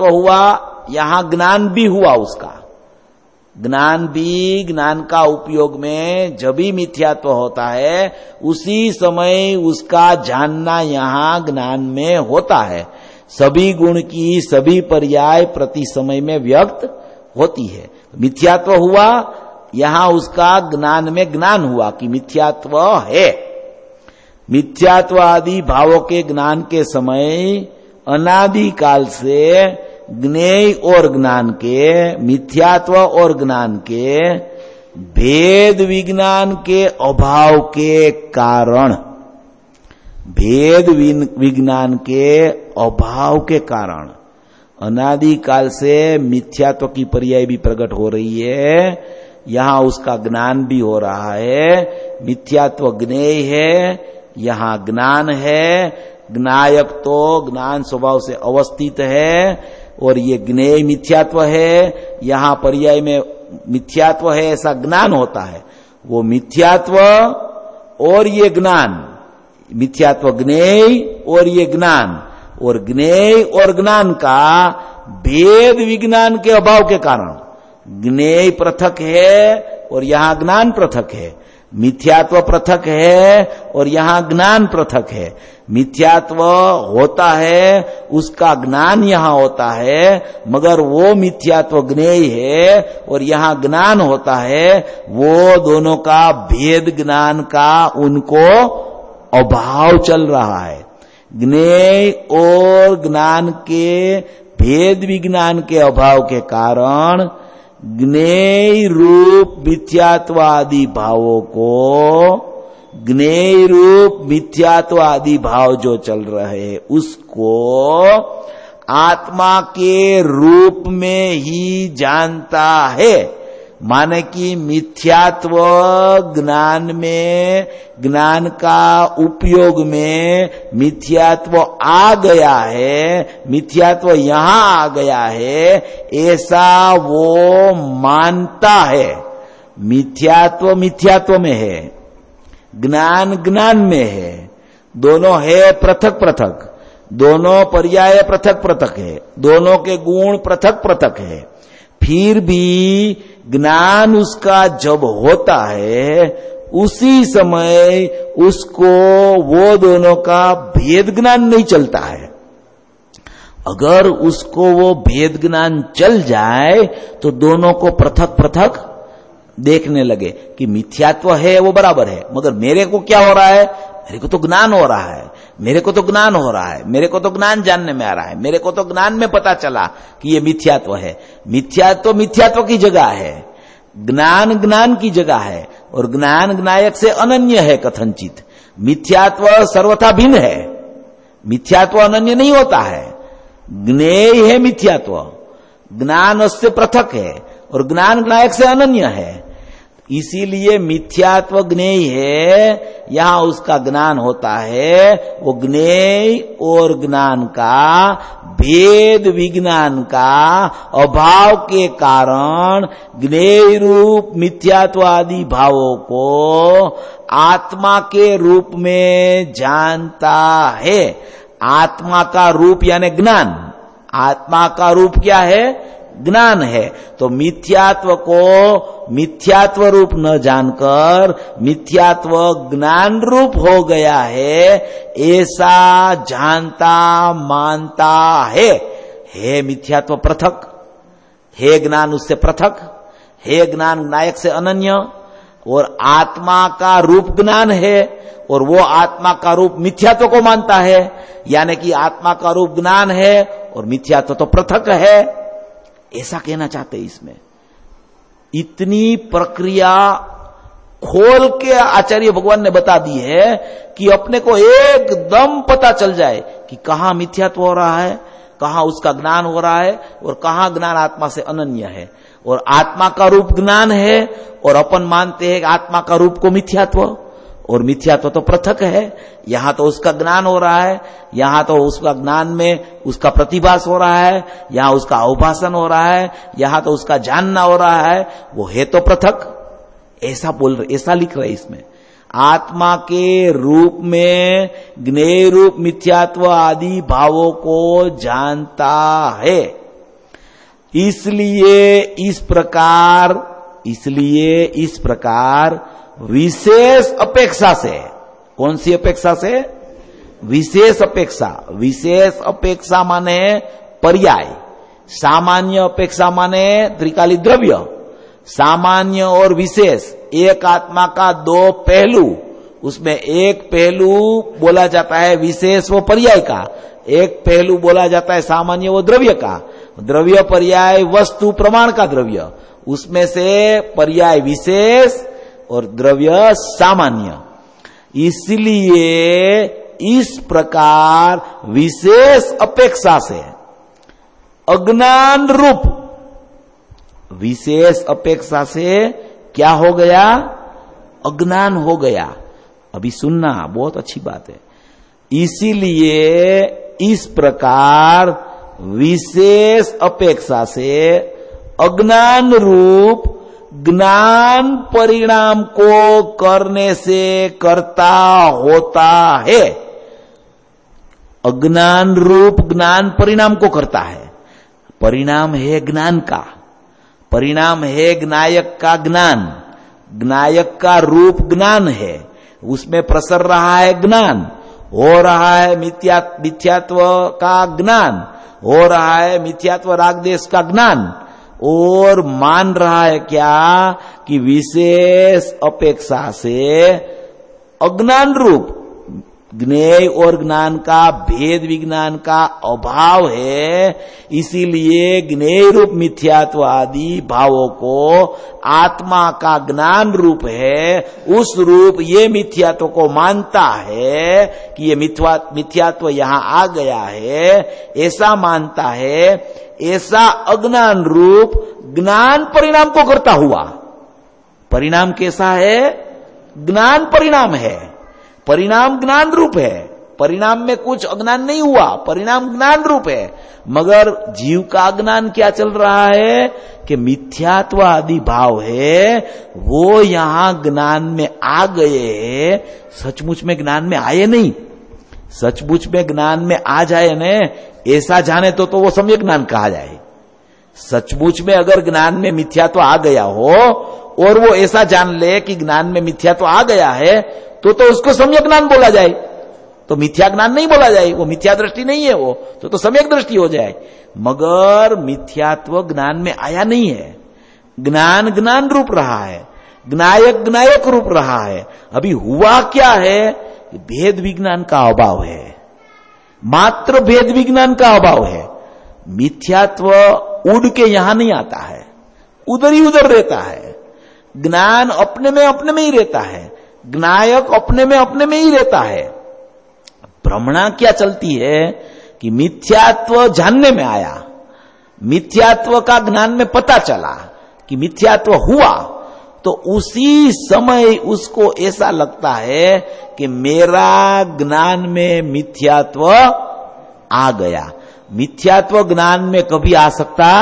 हुआ, यहां ज्ञान भी हुआ, उसका ज्ञान भी, ज्ञान का उपयोग में जब भी मिथ्यात्व होता है उसी समय उसका जानना यहां ज्ञान में होता है। सभी गुण की सभी पर्याय प्रति समय में व्यक्त होती है। मिथ्यात्व हुआ, यहां उसका ज्ञान में ज्ञान हुआ कि मिथ्यात्व है। मिथ्यात्व आदि भावों के ज्ञान के समय अनादि काल से ज्ञेय और ज्ञान के, मिथ्यात्व और ज्ञान के भेद विज्ञान के अभाव के कारण, भेद विज्ञान के अभाव के कारण अनादि काल से मिथ्यात्व की पर्याय भी प्रकट हो रही है। यहां उसका ज्ञान भी हो रहा है। मिथ्यात्व ज्ञेय है, यहां ज्ञान है। ज्ञायक तो ज्ञान स्वभाव से अवस्थित है और ये ज्ञेय मिथ्यात्व है। यहां पर्याय में मिथ्यात्व है ऐसा ज्ञान होता है। वो मिथ्यात्व और ये ज्ञान, मिथ्यात्व ज्ञेय और ये ज्ञान, और ज्ञेय और ज्ञान का भेद विज्ञान के अभाव के कारण ज्ञेय पृथक है और यहां ज्ञान पृथक है। मिथ्यात्व पृथक है और यहां ज्ञान पृथक है। मिथ्यात्व होता है, उसका ज्ञान यहां होता है, मगर वो मिथ्यात्व ज्ञेय है और यहां ज्ञान होता है। वो दोनों का भेद ज्ञान का उनको अभाव चल रहा है। ज्ञेय और ज्ञान के भेद विज्ञान के अभाव के कारण ज्ञेय रूप मिथ्यात्व आदि भावों को, ज्ञेय रूप मिथ्यात्व आदि भाव जो चल रहे उसको आत्मा के रूप में ही जानता है। माने कि मिथ्यात्व ज्ञान में, ज्ञान का उपयोग में मिथ्यात्व आ गया है, मिथ्यात्व यहां आ गया है, ऐसा वो मानता है। मिथ्यात्व मिथ्यात्व में है, ज्ञान ज्ञान में है, दोनों है पृथक पृथक, दोनों पर्याय पृथक पृथक है, दोनों के गुण पृथक पृथक है। फिर भी ज्ञान उसका जब होता है उसी समय उसको वो दोनों का भेद ज्ञान नहीं चलता है। अगर उसको वो भेद ज्ञान चल जाए तो दोनों को पृथक पृथक देखने लगे कि मिथ्यात्व है वो बराबर है, मगर मेरे को क्या हो रहा है, मेरे को तो ज्ञान हो रहा है, मेरे को तो ज्ञान हो रहा है, मेरे को तो ज्ञान जानने में आ रहा है, मेरे को तो ज्ञान में पता चला कि ये मिथ्यात्व है। मिथ्यात्व मिथ्यात्व की जगह है, ज्ञान ज्ञान की जगह है, और ज्ञान ज्ञायक से अनन्य है कथनचित। मिथ्यात्व सर्वथा भिन्न है, मिथ्यात्व अनन्य नहीं होता है। ज्ञेय है मिथ्यात्व, ज्ञान उससे पृथक है और ज्ञान ज्ञायक से अनन्य है। इसीलिए मिथ्यात्व ज्ञेय है, यहां उसका ज्ञान होता है। वो ज्ञेय और ज्ञान का भेद विज्ञान का अभाव के कारण ज्ञेय रूप मिथ्यात्व आदि भावों को आत्मा के रूप में जानता है। आत्मा का रूप यानी ज्ञान, आत्मा का रूप क्या है, ज्ञान है। तो मिथ्यात्व को मिथ्यात्व रूप न जानकर मिथ्यात्व ज्ञान रूप हो गया है, ऐसा जानता मानता है मिथ्यात्व पृथक, है ज्ञान उससे पृथक, है ज्ञान नायक से अनन्य, और आत्मा का रूप ज्ञान है और वो आत्मा का रूप मिथ्यात्व को मानता है। यानी कि आत्मा का रूप ज्ञान है और मिथ्यात्व तो पृथक है, ऐसा कहना चाहते इसमें। इतनी प्रक्रिया खोल के आचार्य भगवान ने बता दी है कि अपने को एकदम पता चल जाए कि कहां मिथ्यात्व हो रहा है, कहां उसका ज्ञान हो रहा है और कहां ज्ञान आत्मा से अनन्य है। और आत्मा का रूप ज्ञान है और अपन मानते हैं कि आत्मा का रूप को मिथ्यात्व, और मिथ्यात्व तो पृथक है। यहां तो उसका ज्ञान हो रहा है, यहां तो उसका ज्ञान में उसका प्रतिभास हो रहा है, यहां उसका अवभाषण हो रहा है, यहां तो उसका जानना हो रहा है, वो है तो पृथक। ऐसा लिख रहे इसमें। आत्मा के रूप में ज्ञेय रूप मिथ्यात्व आदि भावों को जानता है। इसलिए इस प्रकार विशेष अपेक्षा से, कौन सी अपेक्षा से? विशेष अपेक्षा। विशेष अपेक्षा माने पर्याय, सामान्य अपेक्षा माने त्रिकाली द्रव्य। सामान्य और विशेष, एक आत्मा का दो पहलू, उसमें एक पहलू बोला जाता है विशेष वो पर्याय का, एक पहलू बोला जाता है सामान्य वो द्रव्य का। द्रव्य पर्याय वस्तु प्रमाण का द्रव्य, उसमें से पर्याय विशेष और द्रव्य सामान्य। इसलिए इस प्रकार विशेष अपेक्षा से अज्ञान रूप, विशेष अपेक्षा से क्या हो गया? अज्ञान हो गया। अभी सुनना, बहुत अच्छी बात है। इसीलिए इस प्रकार विशेष अपेक्षा से अज्ञान रूप ज्ञान परिणाम को करने से कर्ता होता है। अज्ञान रूप ज्ञान परिणाम को करता है। परिणाम है ज्ञान का, परिणाम है ज्ञायक का ज्ञान। ज्ञायक का रूप ज्ञान है, उसमें प्रसर रहा है ज्ञान, हो रहा है मिथ्यात्व का ज्ञान, हो रहा है मिथ्यात्व राग देश का ज्ञान, और मान रहा है क्या कि विशेष अपेक्षा से अज्ञान रूप ज्ञेय और ज्ञान का भेद विज्ञान का अभाव है। इसीलिए ज्ञेय रूप मिथ्यात्व आदि भावों को आत्मा का ज्ञान रूप है, उस रूप ये मिथ्यात्व को मानता है कि ये मिथ्यात्व यहां आ गया है, ऐसा मानता है। ऐसा अज्ञान रूप ज्ञान परिणाम को करता हुआ, परिणाम कैसा है? ज्ञान परिणाम है, परिणाम ज्ञान रूप है। परिणाम में कुछ अज्ञान नहीं हुआ, परिणाम ज्ञान रूप है। मगर जीव का अज्ञान क्या चल रहा है कि मिथ्यात्व आदि भाव है, वो यहां ज्ञान में आ गए हैं, सचमुच में ज्ञान में आए नहीं। सचमुच में ज्ञान में आ जाए न, ऐसा जाने तो वो सम्यक ज्ञान कहा जाए। सचमुच में अगर ज्ञान में मिथ्यात्व आ गया हो और वो ऐसा जान ले कि ज्ञान में मिथ्यात्व आ गया है, तो उसको सम्यक ज्ञान बोला जाए, तो मिथ्या ज्ञान नहीं बोला जाए। वो मिथ्या दृष्टि नहीं है, वो तो सम्यक दृष्टि हो जाए। मगर मिथ्यात्व ज्ञान में आया नहीं है, ज्ञान ज्ञान रूप रहा है, ज्ञायक ज्ञायक रूप रहा है। अभी हुआ क्या है? भेद विज्ञान का अभाव है, मात्र भेद विज्ञान का अभाव है। मिथ्यात्व उड़ के यहां नहीं आता है, उधर ही उधर रहता है। ज्ञान अपने में ही रहता है, ज्ञायक अपने में ही रहता है। भ्रमणा क्या चलती है कि मिथ्यात्व जानने में आया, मिथ्यात्व का ज्ञान में पता चला कि मिथ्यात्व हुआ, तो उसी समय उसको ऐसा लगता है कि मेरा ज्ञान में मिथ्यात्व आ गया। मिथ्यात्व ज्ञान में कभी आ सकता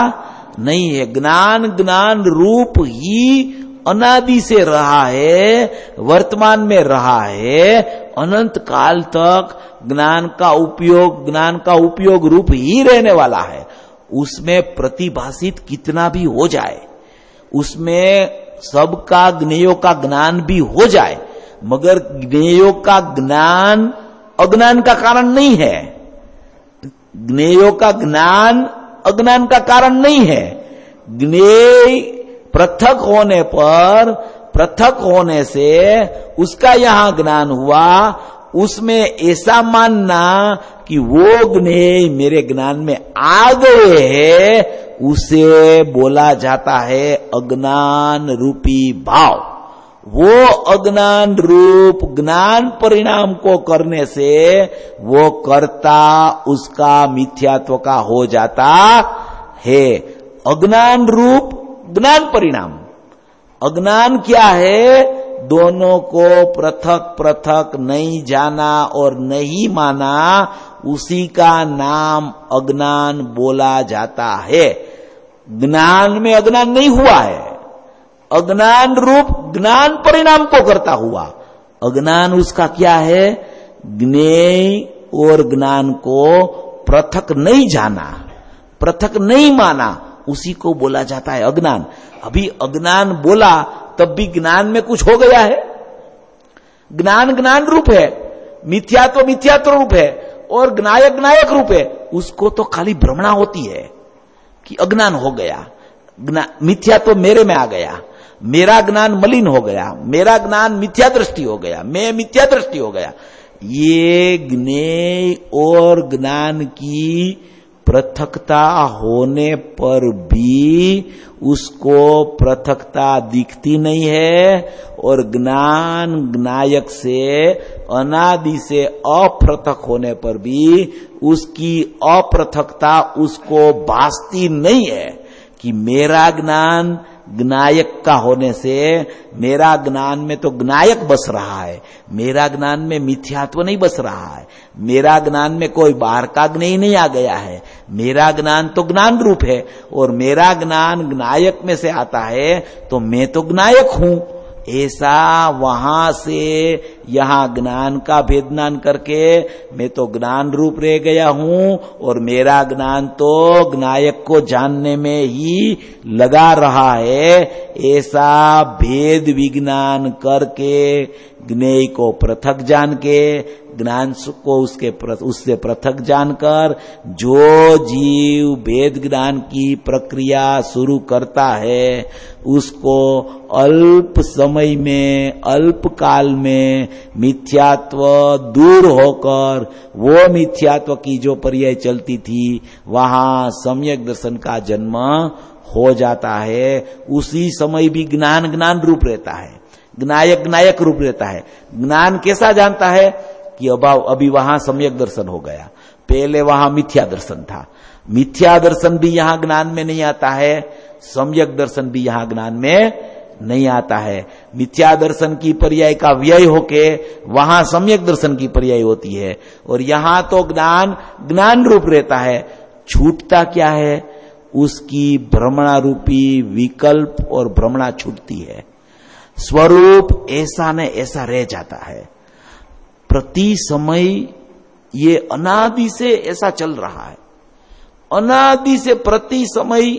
नहीं है। ज्ञान ज्ञान रूप ही अनादि से रहा है, वर्तमान में रहा है, अनंत काल तक ज्ञान का उपयोग रूप ही रहने वाला है। उसमें प्रतिभाषित कितना भी हो जाए, उसमें सबका ज्ञेयों का ज्ञान भी हो जाए, मगर ज्ञेयों का ज्ञान अज्ञान का कारण नहीं है। ज्ञेयों का ज्ञान अज्ञान का कारण नहीं है। ज्ञेय पृथक होने पर, पृथक होने से उसका यहां ज्ञान हुआ, उसमें ऐसा मानना कि वो ज्ञेय मेरे ज्ञान में आ गए हैं, उसे बोला जाता है अज्ञान रूपी भाव। वो अज्ञान रूप ज्ञान परिणाम को करने से वो कर्ता उसका मिथ्यात्व का हो जाता है। अज्ञान रूप ज्ञान परिणाम। अज्ञान क्या है? दोनों को पृथक पृथक नहीं जाना और नहीं माना, उसी का नाम अज्ञान बोला जाता है। ज्ञान में अज्ञान नहीं हुआ है, अज्ञान रूप ज्ञान परिणाम को करता हुआ। अज्ञान उसका क्या है? ज्ञेय और ज्ञान को पृथक नहीं जाना, पृथक नहीं माना, उसी को बोला जाता है अज्ञान। अभी अज्ञान बोला तब भी ज्ञान में कुछ हो गया है। ज्ञान ज्ञान रूप है, मिथ्यात्व मिथ्यात्व रूप है और ज्ञायक ज्ञायक रूप है। उसको तो खाली भ्रमणा होती है कि अज्ञान हो गया, मिथ्यात्व मेरे में आ गया, मेरा ज्ञान मलिन हो गया, मेरा ज्ञान मिथ्या दृष्टि हो गया, मैं मिथ्या दृष्टि हो गया। ये ज्ञेय और ज्ञान की पृथकता होने पर भी उसको पृथकता दिखती नहीं है और ज्ञान ज्ञायक से अनादि से अपृथक होने पर भी उसकी अपृथकता उसको भासती नहीं है कि मेरा ज्ञान ज्ञायक का होने से मेरा ज्ञान में तो ज्ञायक बस रहा है, मेरा ज्ञान में मिथ्यात्व नहीं बस रहा है, मेरा ज्ञान में कोई बाहर का ज्ञेय नहीं आ गया है, मेरा ज्ञान तो ज्ञान रूप है और मेरा ज्ञान ज्ञायक में से आता है तो मैं तो ज्ञायक हूं। ऐसा वहां से यहां ज्ञान का भेदनान करके मैं तो ज्ञान रूप रह गया हूं और मेरा ज्ञान तो ज्ञायक को जानने में ही लगा रहा है। ऐसा भेद विज्ञान करके ज्ञेय को पृथक जान के, ज्ञान को उससे पृथक जानकर जो जीव भेद ज्ञान की प्रक्रिया शुरू करता है उसको अल्प समय में, अल्प काल में मिथ्यात्व दूर होकर वो मिथ्यात्व की जो पर्याय चलती थी वहां सम्यक दर्शन का जन्म हो जाता है। उसी समय भी ज्ञान ज्ञान रूप रहता है, ज्ञायक ज्ञायक रूप रहता है। ज्ञान कैसा जानता है कि अभी वहां सम्यक दर्शन हो गया, पहले वहां मिथ्या दर्शन था। मिथ्या दर्शन भी यहां ज्ञान में नहीं आता है, सम्यक दर्शन भी यहां ज्ञान में नहीं आता है। मिथ्या दर्शन की पर्याय का व्यय होके वहां सम्यक दर्शन की पर्याय होती है और यहां तो ज्ञान ज्ञान रूप रहता है। छूटता क्या है? उसकी भ्रमणा रूपी विकल्प और भ्रमणा छूटती है। स्वरूप ऐसा न ऐसा रह जाता है। प्रति समय ये अनादि से ऐसा चल रहा है, अनादि से प्रति समय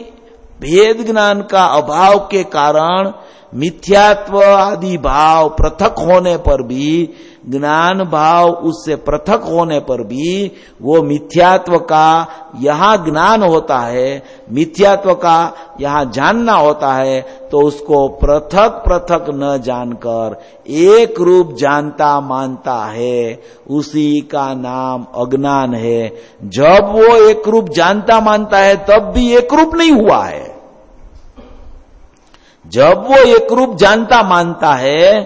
भेद ज्ञान का अभाव के कारण मिथ्यात्व आदि भाव पृथक होने पर भी, ज्ञान भाव उससे पृथक होने पर भी वो मिथ्यात्व का यहां ज्ञान होता है, मिथ्यात्व का यहां जानना होता है, तो उसको पृथक पृथक न जानकर एक रूप जानता मानता है, उसी का नाम अज्ञान है। जब वो एक रूप जानता मानता है तब भी एक रूप नहीं हुआ है। जब वो एक रूप जानता मानता है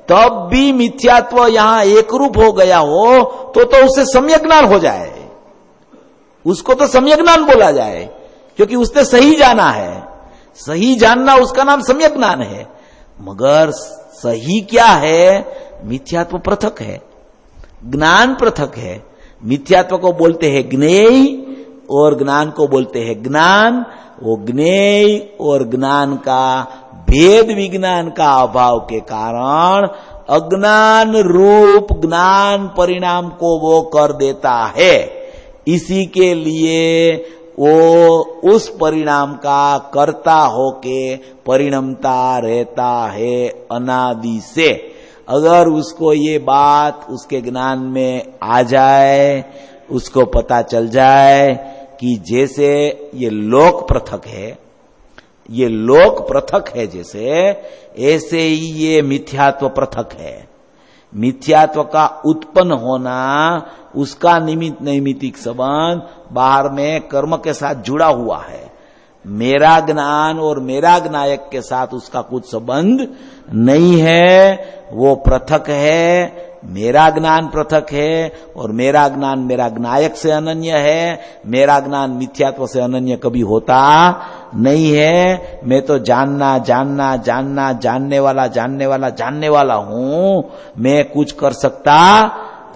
तब भी मिथ्यात्व यहां एक रूप हो गया हो तो उसे सम्यक ज्ञान हो जाए, उसको तो सम्यक ज्ञान बोला जाए क्योंकि उसने सही जाना है। सही जानना उसका नाम सम्यक ज्ञान है। मगर सही क्या है? मिथ्यात्व पृथक है, ज्ञान पृथक है। मिथ्यात्व को बोलते हैं ज्ञेय और ज्ञान को बोलते हैं ज्ञान। वो ज्ञेय और ज्ञान का भेद विज्ञान का अभाव के कारण अज्ञान रूप ज्ञान परिणाम को वो कर देता है। इसी के लिए वो उस परिणाम का कर्ता होके परिणमता रहता है अनादि से। अगर उसको ये बात उसके ज्ञान में आ जाए, उसको पता चल जाए कि जैसे ये लोक पृथक है, ये लोक पृथक है जैसे, ऐसे ही ये मिथ्यात्व पृथक है। मिथ्यात्व का उत्पन्न होना, उसका निमित्त नैमित्तिक संबंध बाहर में कर्म के साथ जुड़ा हुआ है। मेरा ज्ञान और मेरा ज्ञायक के साथ उसका कुछ संबंध नहीं है, वो पृथक है। मेरा ज्ञान पृथक है और मेरा ज्ञान मेरा ज्ञायक से अनन्य है। मेरा ज्ञान मिथ्यात्व से अनन्य कभी होता नहीं है। मैं तो जानना जानना जानना जानने वाला जानने वाला जानने वाला हूं, मैं कुछ कर सकता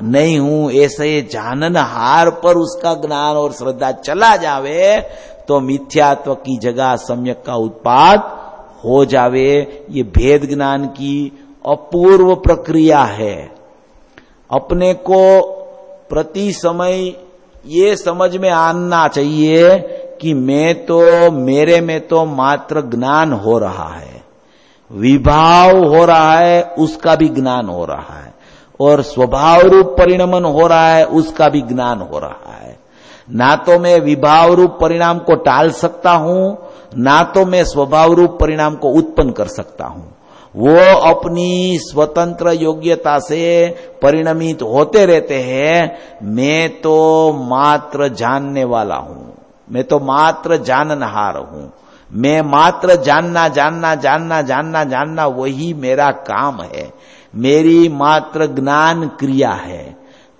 नहीं हूं। ऐसे जाननहार पर उसका ज्ञान और श्रद्धा चला जावे तो मिथ्यात्व की जगह सम्यक का उत्पाद हो जावे। ये भेद ज्ञान की अपूर्व प्रक्रिया है। अपने को प्रति समय ये समझ में आना चाहिए कि मेरे में तो मात्र ज्ञान हो रहा है, विभाव हो रहा है, उसका भी ज्ञान हो रहा है, और स्वभाव रूप परिणमन हो रहा है, उसका भी ज्ञान हो रहा है। ना तो मैं विभाव रूप परिणाम को टाल सकता हूं, ना तो मैं स्वभाव रूप परिणाम को उत्पन्न कर सकता हूं। वो अपनी स्वतंत्र योग्यता से परिणमित होते रहते हैं। मैं तो मात्र जानने वाला हूं, मैं तो मात्र जाननहार हूं। मैं मात्र जानना जानना जानना जानना जानना, वही मेरा काम है, मेरी मात्र ज्ञान क्रिया है।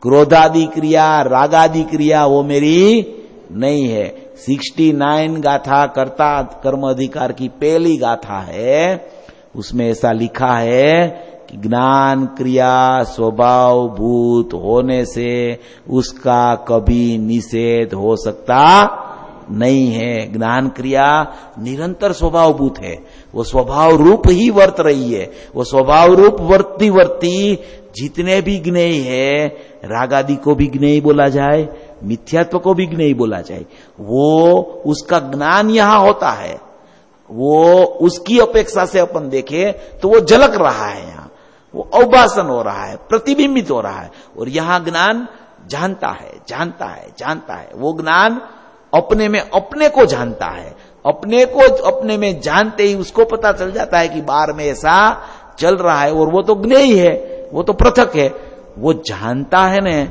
क्रोधादि क्रिया, रागादि क्रिया वो मेरी नहीं है। 69 गाथा कर्ता कर्म अधिकार की पहली गाथा है, उसमें ऐसा लिखा है कि ज्ञान क्रिया स्वभाव भूत होने से उसका कभी निषेध हो सकता नहीं है। ज्ञान क्रिया निरंतर स्वभाव भूत है, वो स्वभाव रूप ही वर्त रही है। वो स्वभाव रूप वर्ती वर्ती जितने भी ज्ञेय है, रागादि को भी ज्ञेय बोला जाए, मिथ्यात्व को भी ज्ञेय बोला जाए, वो उसका ज्ञान यहां होता है। वो उसकी अपेक्षा से अपन देखे तो वो झलक रहा है, यहां वो अवभाषण हो रहा है, प्रतिबिंबित हो रहा है। और यहां ज्ञान जानता है जानता है जानता है। वो ज्ञान अपने में अपने को जानता है, अपने को अपने में जानते ही उसको पता चल जाता है कि बाहर में ऐसा चल रहा है, और वो तो ज्ञेय है, वो तो पृथक है। वो जानता है न,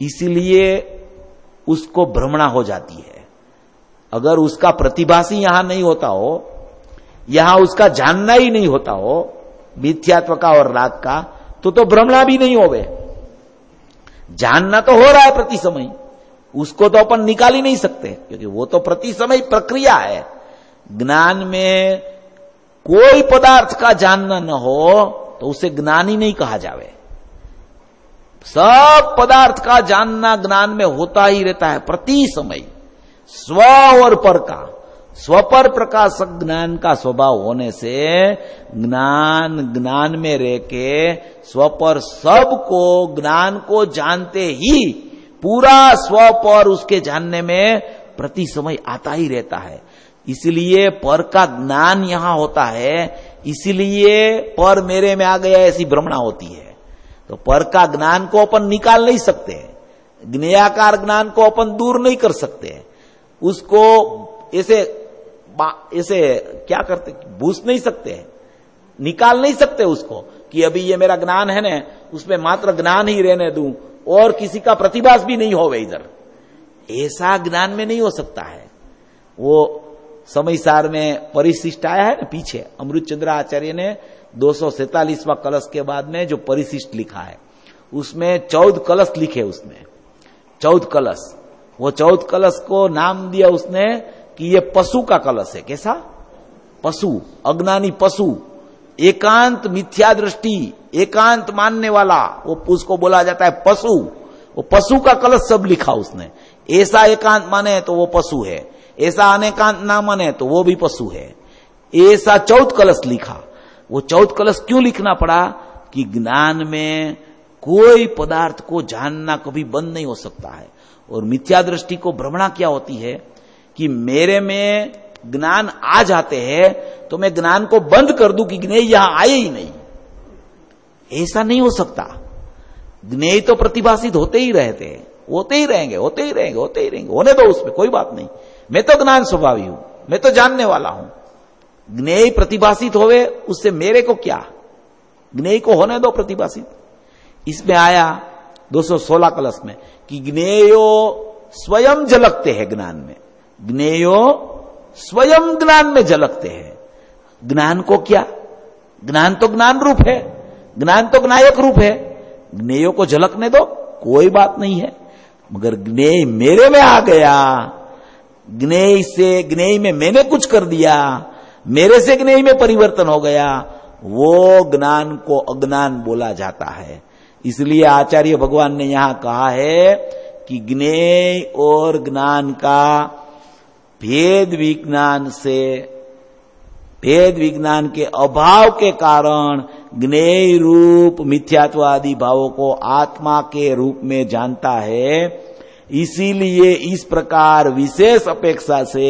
इसीलिए उसको भ्रमणा हो जाती है। अगर उसका प्रतिभासी यहां नहीं होता हो, यहां उसका जानना ही नहीं होता हो मिथ्यात्व का और राग का, तो भ्रमणा भी नहीं होवे। जानना तो हो रहा है प्रति समय, उसको तो अपन निकाल ही नहीं सकते, क्योंकि वो तो प्रति समय प्रक्रिया है। ज्ञान में कोई पदार्थ का जानना न हो तो उसे ज्ञान ही नहीं कहा जावे। सब पदार्थ का जानना ज्ञान में होता ही रहता है प्रति समय। स्व और पर का, स्वपर प्रकाशक ज्ञान का स्वभाव होने से ज्ञान में रह के स्वपर सबको ज्ञान को जानते ही पूरा स्वपर उसके जानने में प्रति समय आता ही रहता है। इसलिए पर का ज्ञान यहां होता है, इसलिए पर मेरे में आ गया ऐसी भ्रमणा होती है। तो पर का ज्ञान को अपन निकाल नहीं सकते, ज्ञेयाकार ज्ञान को अपन दूर नहीं कर सकते, उसको ऐसे क्या करते, भूस नहीं सकते, निकाल नहीं सकते उसको कि अभी ये मेरा ज्ञान है ना, उसमें मात्र ज्ञान ही रहने दूं और किसी का प्रतिभास भी नहीं होवे इधर। ऐसा ज्ञान में नहीं हो सकता है। वो समय सार में परिशिष्ट आया है ना पीछे, अमृत चंद्र आचार्य ने 247वां कलश के बाद में जो परिशिष्ट लिखा है, उसमें 14 कलश लिखे। उसने 14 कलश, वो 14 कलश को नाम दिया उसने कि ये पशु का कलश है। कैसा पशु, अज्ञानी पशु, एकांत मिथ्या दृष्टि, एकांत मानने वाला, वो उसको बोला जाता है पशु। वो पशु का कलश सब लिखा उसने। ऐसा एकांत माने तो वो पशु है, ऐसा अनेकांत ना माने तो वो भी पशु है। ऐसा 14 कलश लिखा। वो 14 कलश क्यों लिखना पड़ा कि ज्ञान में कोई पदार्थ को जानना कभी बंद नहीं हो सकता है। और मिथ्या दृष्टि को भ्रमणा क्या होती है कि मेरे में ज्ञान आ जाते हैं तो मैं ज्ञान को बंद कर दूं कि ज्ञेय यहां आए ही नहीं। ऐसा नहीं हो सकता। ज्ञेय तो प्रतिभाषित होते ही रहते हैं, होते ही रहेंगे, होते ही रहेंगे, होते ही रहेंगे। होने दो, उसमें कोई बात नहीं। मैं तो ज्ञान स्वभावी हूं, मैं तो जानने वाला हूं। ज्ञेय प्रतिभाषित होवे उससे मेरे को क्या, ज्ञेय को होने दो प्रतिभाषित। इसमें आया 216 कलश में कि ज्ञेयो स्वयं झलकते हैं ज्ञान में, ज्ञेयो स्वयं ज्ञान में झलकते हैं। ज्ञान को क्या, ज्ञान तो ज्ञान रूप है, ज्ञान तो ज्ञायक रूप है, ज्ञेयों को झलकने दो, कोई बात नहीं है। मगर ज्ञेय मेरे में आ गया, ज्ञेय से ज्ञेय में मैंने कुछ कर दिया, मेरे से ज्ञेय में परिवर्तन हो गया, वो ज्ञान को अज्ञान बोला जाता है। इसलिए आचार्य भगवान ने यहां कहा है कि ज्ञेय और ज्ञान का भेद विज्ञान के अभाव के कारण ज्ञेय रूप मिथ्यात्व आदि भावों को आत्मा के रूप में जानता है। इसीलिए इस प्रकार विशेष अपेक्षा से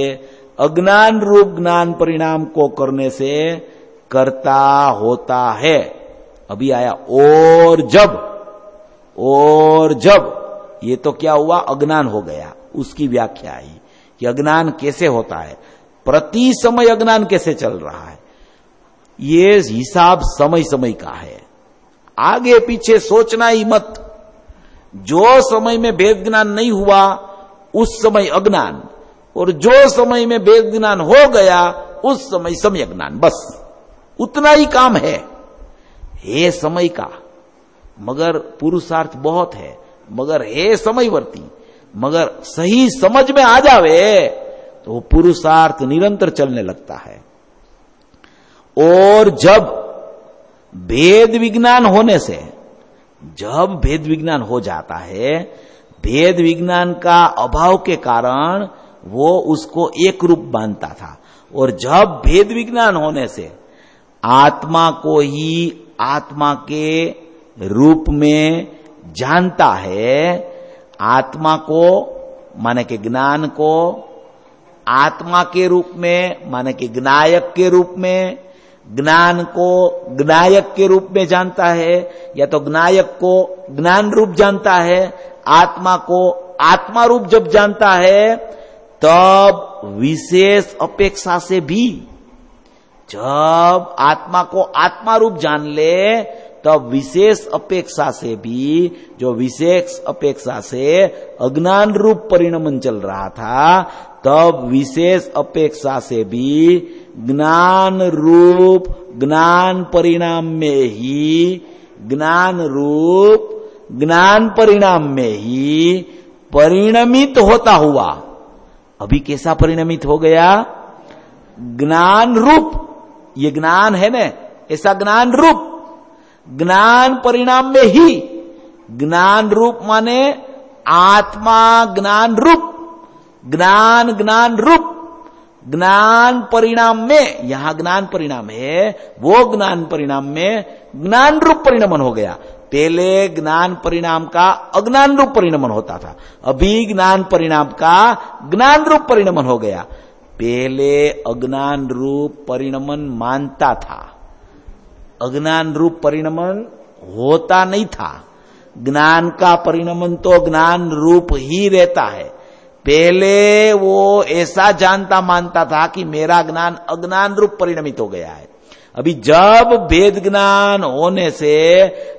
अज्ञान रूप ज्ञान परिणाम को करने से कर्ता होता है। अभी आया और जब ये तो क्या हुआ, अज्ञान हो गया। उसकी व्याख्या आई कि अज्ञान कैसे होता है, प्रति समय अज्ञान कैसे चल रहा है। ये हिसाब समय समय का है, आगे पीछे सोचना ही मत। जो समय में भेद ज्ञान नहीं हुआ उस समय अज्ञान, और जो समय में भेद ज्ञान हो गया उस समय सम्यक ज्ञान, बस उतना ही काम है समय का। मगर पुरुषार्थ बहुत है, मगर है समयवर्ती। मगर सही समझ में आ जावे तो वो पुरुषार्थ निरंतर चलने लगता है। और जब भेद विज्ञान होने से, जब भेद विज्ञान हो जाता है, भेद विज्ञान का अभाव के कारण वो उसको एक रूप मानता था, और जब भेद विज्ञान होने से आत्मा को ही आत्मा के रूप में जानता है, आत्मा को माने कि ज्ञान को आत्मा के रूप में माने कि ज्ञायक के रूप में, ज्ञान को ज्ञायक के रूप में जानता है, या तो ज्ञायक को ज्ञान रूप जानता है, आत्मा को आत्मा रूप जब जानता है, तब विशेष अपेक्षा से भी, जब आत्मा को आत्मा रूप जान ले, तब विशेष अपेक्षा से भी, जो विशेष अपेक्षा से अज्ञान रूप परिणमन चल रहा था, तब विशेष अपेक्षा से भी ज्ञान रूप ज्ञान परिणाम में ही, ज्ञान रूप ज्ञान परिणाम में ही परिणमित होता हुआ, अभी कैसा परिणमित हो गया, ज्ञान रूप, ये ज्ञान है ना, ऐसा ज्ञान रूप ज्ञान परिणाम में ही, ज्ञान रूप माने आत्मा ज्ञान रूप, ज्ञान ज्ञान रूप, ज्ञान परिणाम में, यहां ज्ञान परिणाम है, वो ज्ञान परिणाम में ज्ञान रूप परिणमन हो गया। पहले ज्ञान परिणाम का अज्ञान रूप परिणमन होता था, अभी ज्ञान परिणाम का ज्ञान रूप परिणमन हो गया। पहले अज्ञान रूप परिणमन मानता था, अज्ञान रूप परिणमन होता नहीं था। ज्ञान का परिणमन तो ज्ञान रूप ही रहता है। पहले वो ऐसा जानता मानता था कि मेरा ज्ञान अज्ञान रूप परिणमित हो गया है। अभी जब भेद ज्ञान होने से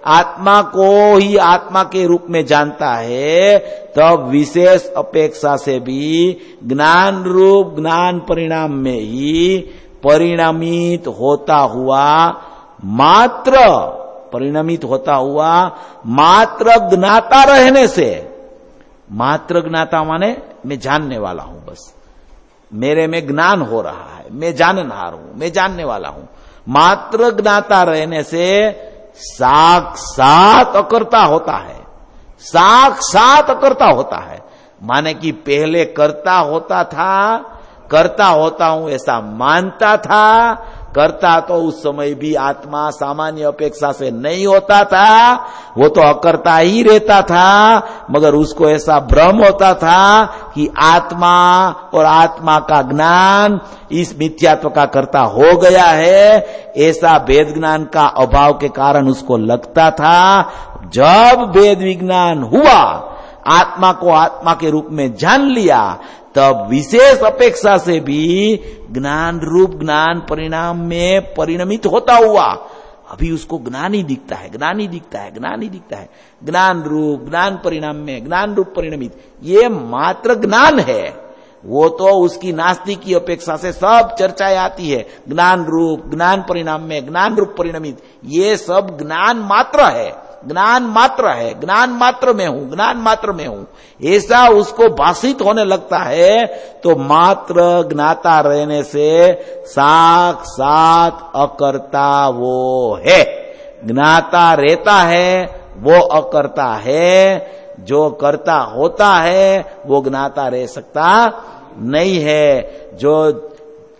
आत्मा को ही आत्मा के रूप में जानता है, तब विशेष अपेक्षा से भी ज्ञान रूप ज्ञान परिणाम में ही परिणमित होता हुआ, मात्र परिणमित होता हुआ, मात्र ज्ञाता रहने से, मात्र ज्ञाता माने मैं जानने वाला हूं, बस मेरे में ज्ञान हो रहा है, मैं जाननहार हूं, मैं जानने वाला हूं, मात्र ज्ञाता रहने से साक्षात अकर्ता होता है, साक्षात अकर्ता होता है। माने कि पहले कर्ता होता था, कर्ता होता हूं ऐसा मानता था, करता तो उस समय भी आत्मा सामान्य अपेक्षा से नहीं होता था, वो तो अकर्ता ही रहता था, मगर उसको ऐसा भ्रम होता था कि आत्मा और आत्मा का ज्ञान इस मिथ्यात्व का कर्ता हो गया है, ऐसा वेद ज्ञान का अभाव के कारण उसको लगता था। जब वेद विज्ञान हुआ, आत्मा को आत्मा के रूप में जान लिया, तब विशेष अपेक्षा से भी ज्ञान रूप ज्ञान परिणाम में परिणमित होता हुआ, अभी उसको ज्ञान ही दिखता है, ज्ञान ही दिखता है, ज्ञान ही दिखता है, ज्ञान रूप ज्ञान परिणाम में ज्ञान रूप परिणमित, ये मात्र ज्ञान है। वो तो उसकी नास्तिक की अपेक्षा से सब चर्चाएं आती है, ज्ञान रूप ज्ञान परिणाम में ज्ञान रूप परिणमित, ये सब ज्ञान मात्र है, ज्ञान मात्र है, ज्ञान मात्र में हूं, ज्ञान मात्र में हूं, ऐसा उसको भाषित होने लगता है, तो मात्र ज्ञाता रहने से साक्षात अकर्ता वो है। ज्ञाता रहता है वो अकर्ता है, जो कर्ता होता है वो ज्ञाता रह सकता नहीं है। जो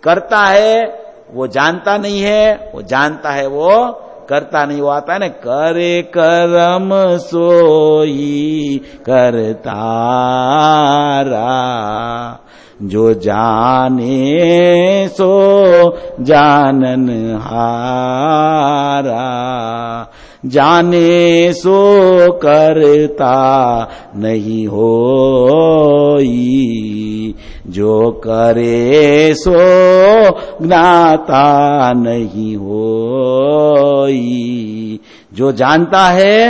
करता है वो जानता नहीं है, वो जानता है वो करता नहीं। वो आता है ना, करे कर्म सोई करतारा, जो जाने सो जानन हारा, जाने सो करता नहीं होई, जो करे सो ज्ञाता नहीं होई। जो जानता है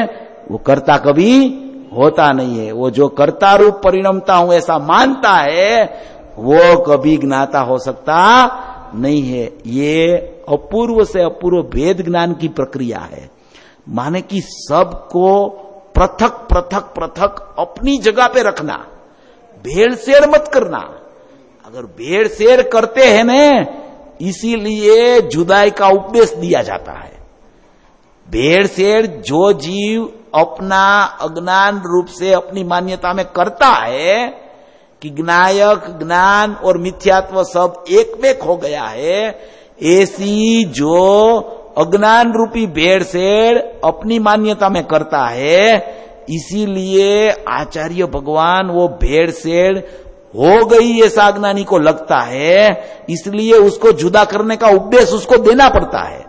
वो करता कभी होता नहीं है। वो जो कर्ता रूप परिणमता हूं ऐसा मानता है, वो कभी ज्ञाता हो सकता नहीं है। ये अपूर्व से अपूर्व भेद ज्ञान की प्रक्रिया है। माने कि सबको पृथक पृथक पृथक अपनी जगह पे रखना, भेड़-सेड़ मत करना। अगर भेड़-सेड़ करते हैं ना, इसीलिए जुदाई का उपदेश दिया जाता है। भेड़-सेड़ जो जीव अपना अज्ञान रूप से अपनी मान्यता में करता है कि ज्ञायक, ज्ञान और मिथ्यात्व सब एक में खो गया है, ऐसी जो अज्ञान रूपी भेड़-सेड़ अपनी मान्यता में करता है, इसीलिए आचार्य भगवान वो भेड़-सेड़ हो गई ऐसा अज्ञानी को लगता है, इसलिए उसको जुदा करने का उपदेश उसको देना पड़ता है।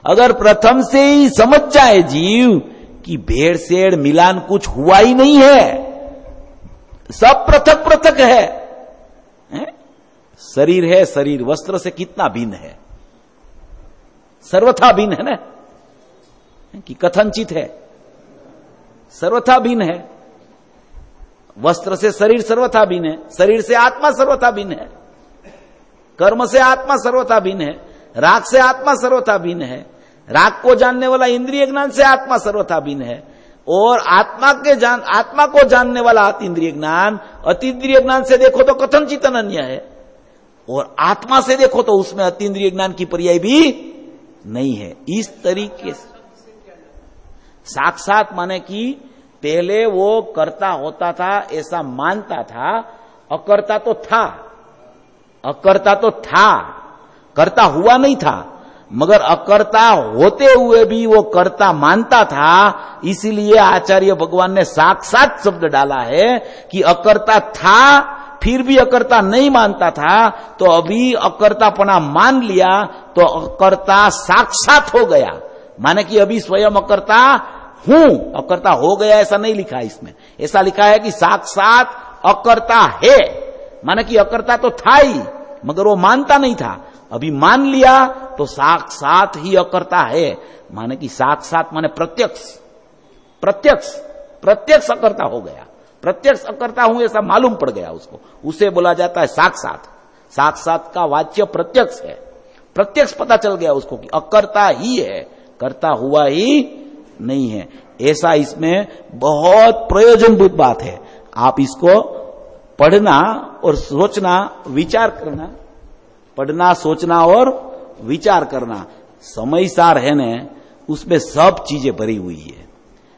अगर प्रथम से ही समझ जाए जीव कि भेड़-सेड़ मिलान कुछ हुआ ही नहीं है, सब पृथक पृथक है? शरीर है, शरीर वस्त्र से कितना भिन्न है, सर्वथा भिन्न है ना, कि कथनचित है, सर्वथा भिन्न है। वस्त्र से शरीर सर्वथा भिन्न है, शरीर से आत्मा सर्वथा भिन्न है, कर्म से आत्मा सर्वथा भिन्न है, राग से आत्मा सर्वथा भिन्न है, राग को जानने वाला इंद्रिय ज्ञान से आत्मा सर्वथा भिन्न है, और आत्मा को जानने वाला अतीन्द्रिय ज्ञान, अतीन्द्रिय ज्ञान से देखो तो कथनचित अनन्य है, और आत्मा से देखो तो उसमें अतीन्द्रिय ज्ञान की पर्याय भी नहीं है। इस तरीके से साक्षात माने कि पहले वो कर्ता होता था ऐसा मानता था, अकर्ता तो था, अकर्ता तो था, कर्ता हुआ नहीं था, मगर अकर्ता होते हुए भी वो कर्ता मानता था। इसीलिए आचार्य भगवान ने साक्षात शब्द डाला है कि अकर्ता था फिर भी अकर्ता नहीं मानता था, तो अभी अकर्तापना मान लिया तो अकर्ता साक्षात हो गया। माने कि अभी स्वयं अकर्ता हूं, अकर्ता हो गया ऐसा नहीं लिखा इसमें, ऐसा लिखा है कि साक्षात अकर्ता है। माने कि अकर्ता तो था ही मगर वो मानता नहीं था, अभी मान लिया तो साक्षात ही अकर्ता है। माने कि साक्षात माने प्रत्यक्ष, प्रत्यक्ष प्रत्यक्ष अकर्ता हो गया, प्रत्यक्ष अकर्ता हूं ऐसा मालूम पड़ गया उसको, उसे बोला जाता है साक्षात। साक्षात का वाच्य प्रत्यक्ष है, प्रत्यक्ष पता चल गया उसको कि अकर्ता ही है, कर्ता हुआ ही नहीं है। ऐसा इसमें बहुत प्रयोजनभूत बात है। आप इसको पढ़ना और सोचना, विचार करना, पढ़ना सोचना और विचार करना। समय सार है न, उसमें सब चीजें भरी हुई है।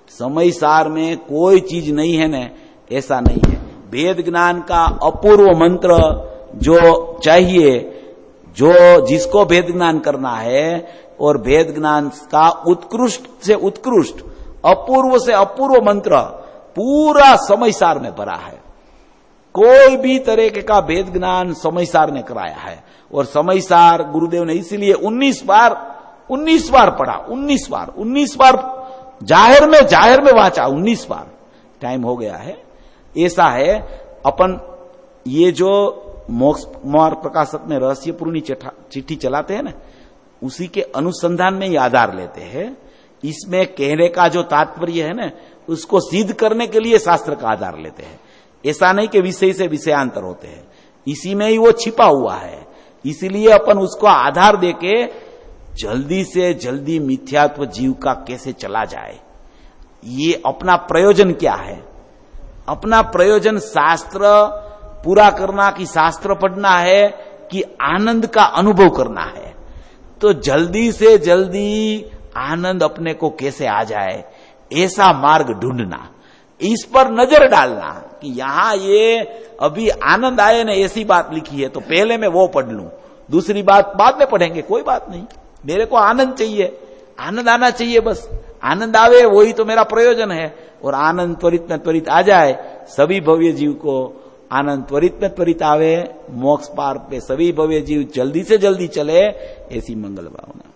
समय सार में कोई चीज नहीं है न, ऐसा नहीं है। वेद ज्ञान का अपूर्व मंत्र जो चाहिए, जो जिसको वेद ज्ञान करना है, और वेद ज्ञान का उत्कृष्ट से उत्कृष्ट, अपूर्व से अपूर्व मंत्र पूरा समय सार में भरा है। कोई भी तरह का वेद ज्ञान समय सार ने कराया है, और समय सार गुरुदेव ने इसीलिए 19 बार पढ़ा, 19 बार जाहिर में वाचा, 19 बार। टाइम हो गया है, ऐसा है। अपन ये जो मोक्ष कुमार प्रकाशक में रहस्यपूर्णी चिट्ठी चलाते हैं ना, उसी के अनुसंधान में ये आधार लेते हैं। इसमें कहने का जो तात्पर्य है ना, उसको सिद्ध करने के लिए शास्त्र का आधार लेते हैं। ऐसा नहीं कि विषय से विषयांतर होते हैं, इसी में ही वो छिपा हुआ है। इसीलिए अपन उसको आधार देके जल्दी से जल्दी मिथ्यात्व जीव का कैसे चला जाए, ये अपना प्रयोजन क्या है? अपना प्रयोजन शास्त्र पूरा करना कि शास्त्र पढ़ना है कि आनंद का अनुभव करना है? तो जल्दी से जल्दी आनंद अपने को कैसे आ जाए, ऐसा मार्ग ढूंढना, इस पर नजर डालना कि यहां ये अभी आनंद आए ना ऐसी बात लिखी है तो पहले मैं वो पढ़ लूं, दूसरी बात बाद में पढ़ेंगे, कोई बात नहीं, मेरे को आनंद चाहिए, आनंद आना चाहिए, बस आनंद आवे वही तो मेरा प्रयोजन है। और आनंद त्वरित में त्वरित आ जाए, सभी भव्य जीव को आनंद त्वरित में त्वरित आवे, मोक्ष पार पे सभी भव्य जीव जल्दी से जल्दी चले, ऐसी मंगल भावना।